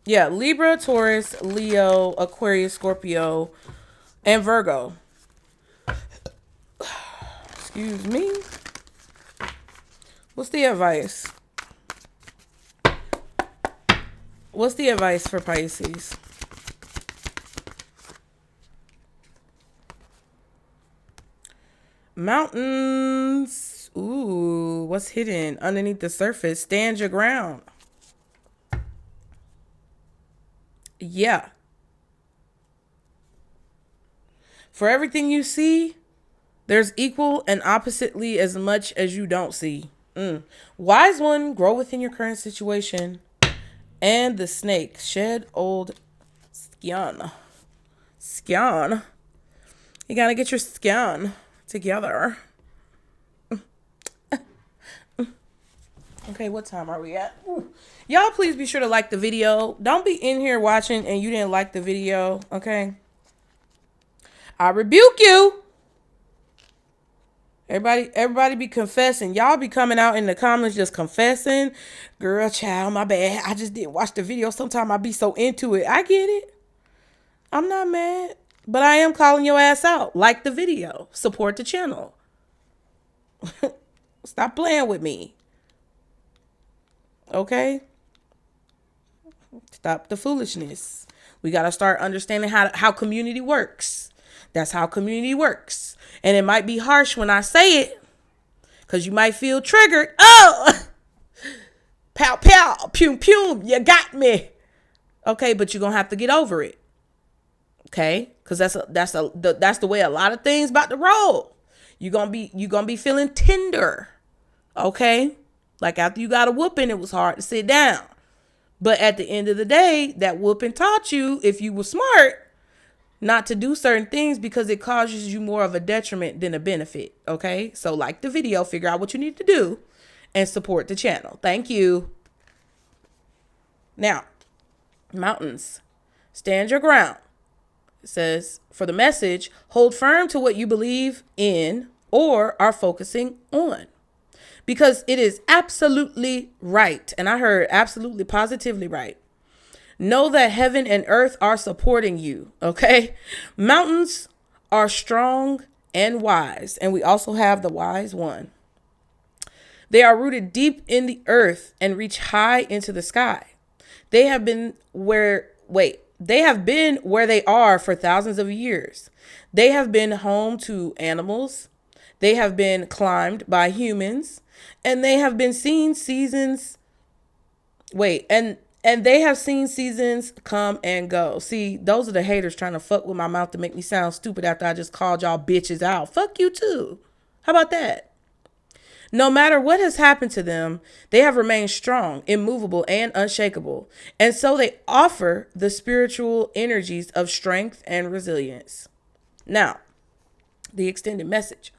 A: Libra, Taurus, Leo, Aquarius, Scorpio, and Virgo. Excuse me. What's the advice? What's the advice for Pisces? Mountains. Ooh, what's hidden underneath the surface? Stand your ground. Yeah. For everything you see, there's equal and oppositely as much as you don't see. Wise one, grow within your current situation. And the snake, shed old skin. Skin. You gotta get your skin together. Okay, what time are we at? Ooh. Y'all please be sure to like the video. Don't be in here watching and you didn't like the video, okay? I rebuke you. Everybody be confessing. Y'all be coming out in the comments just confessing. Girl, child, my bad. I just didn't watch the video. Sometimes I be so into it. I get it. I'm not mad. But I am calling your ass out. Like the video. Support the channel. Stop playing with me. Okay? Stop the foolishness. We got to start understanding how community works. That's how community works. And it might be harsh when I say it, because you might feel triggered. Oh, pow, pow, pum, pum, you got me. Okay, but you're going to have to get over it. Okay, because that's the way a lot of things about to roll. You're gonna be feeling tender. Okay, like after you got a whooping, it was hard to sit down. But at the end of the day, that whooping taught you, if you were smart, not to do certain things because it causes you more of a detriment than a benefit. Okay, so like the video, figure out what you need to do and support the channel. Thank you. Now, mountains, stand your ground. It says, for the message, hold firm to what you believe in or are focusing on, because it is absolutely right. And I heard absolutely positively right. Know that heaven and earth are supporting you. Okay. Mountains are strong and wise. And we also have the wise one. They are rooted deep in the earth and reach high into the sky. They have been where they are for thousands of years. They have been home to animals. They have been climbed by humans, and they have been seen seasons. And they have seen seasons come and go. See, those are the haters trying to fuck with my mouth to make me sound stupid after I just called y'all bitches out. Fuck you too. How about that? No matter what has happened to them, they have remained strong, immovable, and unshakable. And so they offer the spiritual energies of strength and resilience. Now, the extended message.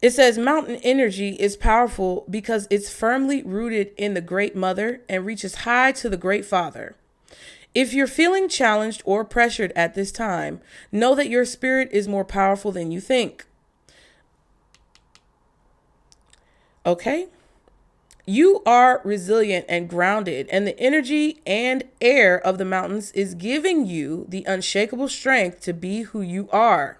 A: It says mountain energy is powerful because it's firmly rooted in the Great Mother and reaches high to the Great Father. If you're feeling challenged or pressured at this time, know that your spirit is more powerful than you think. Okay? You are resilient and grounded, and the energy and air of the mountains is giving you the unshakable strength to be who you are.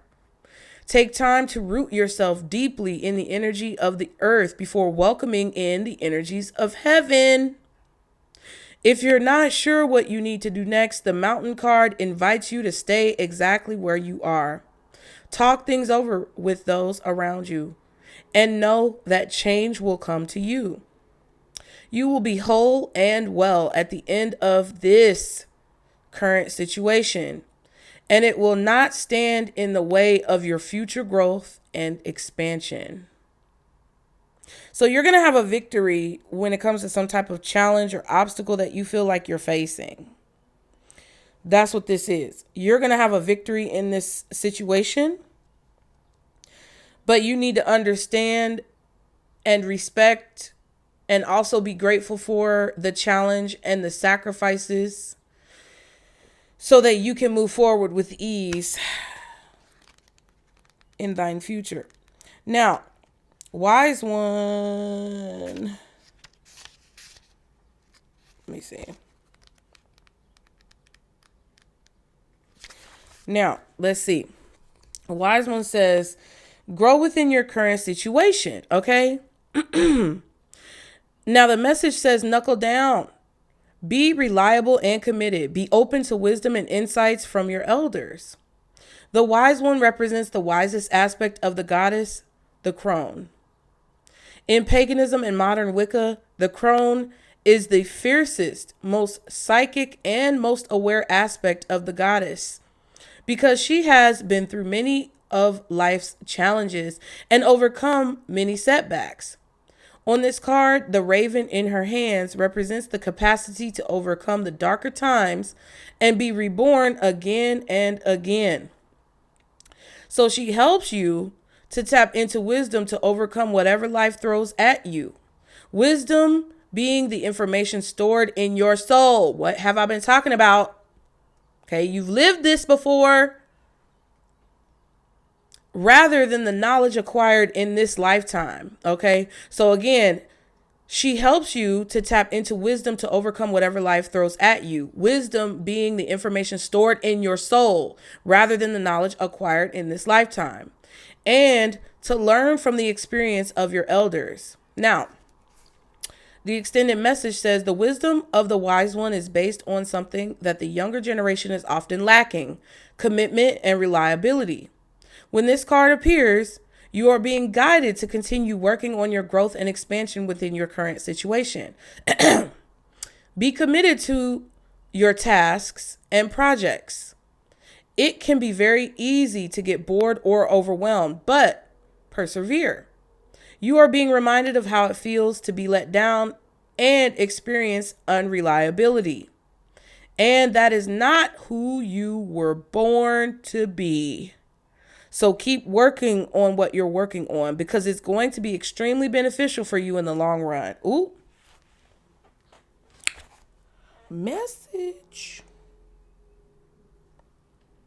A: Take time to root yourself deeply in the energy of the earth before welcoming in the energies of heaven. If you're not sure what you need to do next, the Mountain card invites you to stay exactly where you are. Talk things over with those around you and know that change will come to you. You will be whole and well at the end of this current situation, and it will not stand in the way of your future growth and expansion. So you're going to have a victory when it comes to some type of challenge or obstacle that you feel like you're facing. That's what this is. You're going to have a victory in this situation, but you need to understand and respect and also be grateful for the challenge and the sacrifices so that you can move forward with ease in thine future. Now, wise one. Let me see. Now, let's see. A wise one says, grow within your current situation, okay? Now, the message says, knuckle down. Be reliable and committed. Be open to wisdom and insights from your elders. The wise one represents the wisest aspect of the goddess, the crone. In paganism and modern Wicca, the crone is the fiercest, most psychic, and most aware aspect of the goddess because she has been through many of life's challenges and overcome many setbacks. On this card, the raven in her hands represents the capacity to overcome the darker times and be reborn again and again. So she helps you to tap into wisdom to overcome whatever life throws at you. Wisdom being the information stored in your soul. What have I been talking about? Okay, you've lived this before. Rather than the knowledge acquired in this lifetime. Okay, so again, she helps you to tap into wisdom to overcome whatever life throws at you. Wisdom being the information stored in your soul rather than the knowledge acquired in this lifetime. And to learn from the experience of your elders. Now, the extended message says the wisdom of the wise one is based on something that the younger generation is often lacking: commitment and reliability. When this card appears, you are being guided to continue working on your growth and expansion within your current situation. Be committed to your tasks and projects. It can be very easy to get bored or overwhelmed, but persevere. You are being reminded of how it feels to be let down and experience unreliability. And that is not who you were born to be. So keep working on what you're working on because it's going to be extremely beneficial for you in the long run. Ooh. Message.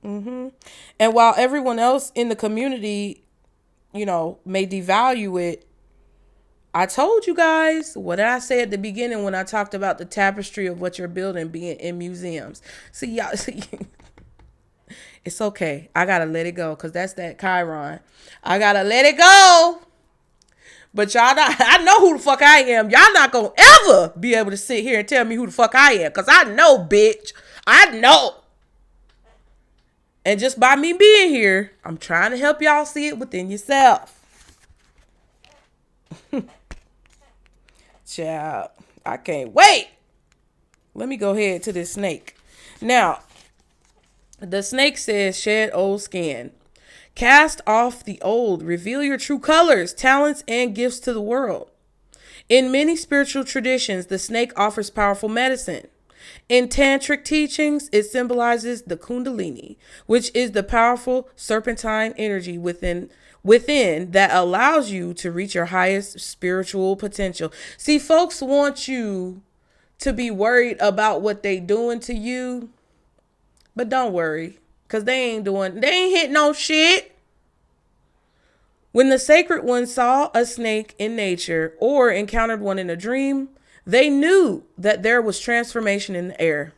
A: And while everyone else in the community, may devalue it, I told you guys, what did I say at the beginning when I talked about the tapestry of what you're building being in museums? See, y'all, it's okay. I got to let it go because that's that Chiron. I got to let it go. But y'all, I know who the fuck I am. Y'all not going to ever be able to sit here and tell me who the fuck I am because I know, bitch. I know. And just by me being here, I'm trying to help y'all see it within yourself. Child, I can't wait. Let me go ahead to this snake. Now, the snake says, shed old skin. Cast off the old. Reveal your true colors, talents, and gifts to the world. In many spiritual traditions, the snake offers powerful medicine. In tantric teachings, it symbolizes the kundalini, which is the powerful serpentine energy within that allows you to reach your highest spiritual potential. See, folks want you to be worried about what they doing to you. But don't worry, because they ain't hit no shit. When the sacred one saw a snake in nature or encountered one in a dream, they knew that there was transformation in the air.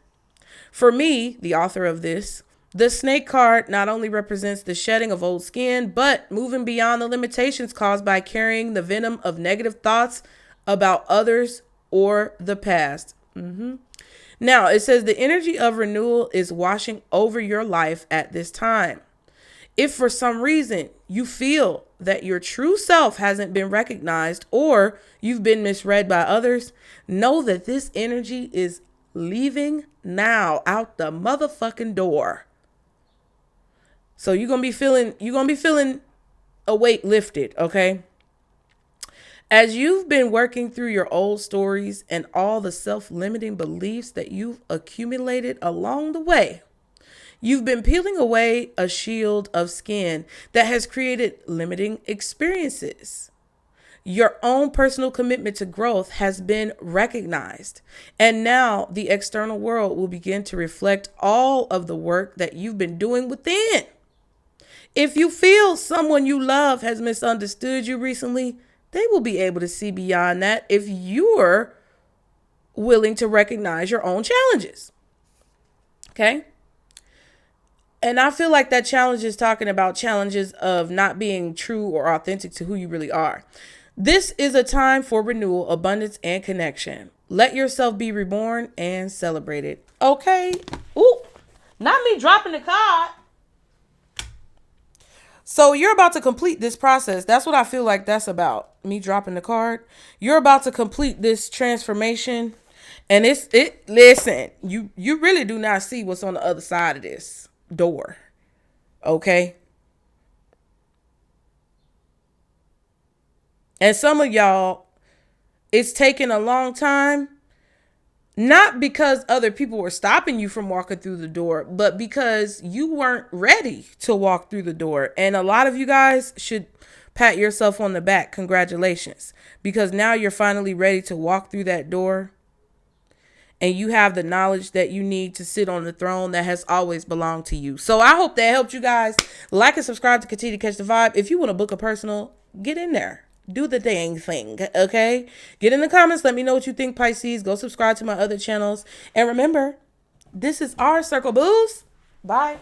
A: For me, the author of this, the snake card not only represents the shedding of old skin, but moving beyond the limitations caused by carrying the venom of negative thoughts about others or the past. Now, it says the energy of renewal is washing over your life at this time. If for some reason you feel that your true self hasn't been recognized or you've been misread by others, know that this energy is leaving now out the motherfucking door. So you're going to be feeling a weight lifted, okay? As you've been working through your old stories and all the self-limiting beliefs that you've accumulated along the way, you've been peeling away a shield of skin that has created limiting experiences. Your own personal commitment to growth has been recognized, and now the external world will begin to reflect all of the work that you've been doing within. If you feel someone you love has misunderstood you recently, they will be able to see beyond that if you're willing to recognize your own challenges. Okay? And I feel like that challenge is talking about challenges of not being true or authentic to who you really are. This is a time for renewal, abundance, and connection. Let yourself be reborn and celebrated. Okay? Ooh, not me dropping the card. So you're about to complete this process. That's what I feel like that's about. Me dropping the card. You're about to complete this transformation. And listen, you really do not see what's on the other side of this door. Okay? And some of y'all, it's taken a long time. Not because other people were stopping you from walking through the door, but because you weren't ready to walk through the door. And a lot of you guys should pat yourself on the back. Congratulations. Because now you're finally ready to walk through that door. And you have the knowledge that you need to sit on the throne that has always belonged to you. So I hope that helped you guys. Like and subscribe to continue to catch the vibe. If you want to book a personal, get in there. Do the dang thing, okay? Get in the comments. Let me know what you think, Pisces. Go subscribe to my other channels. And remember, this is our circle, booze. Bye.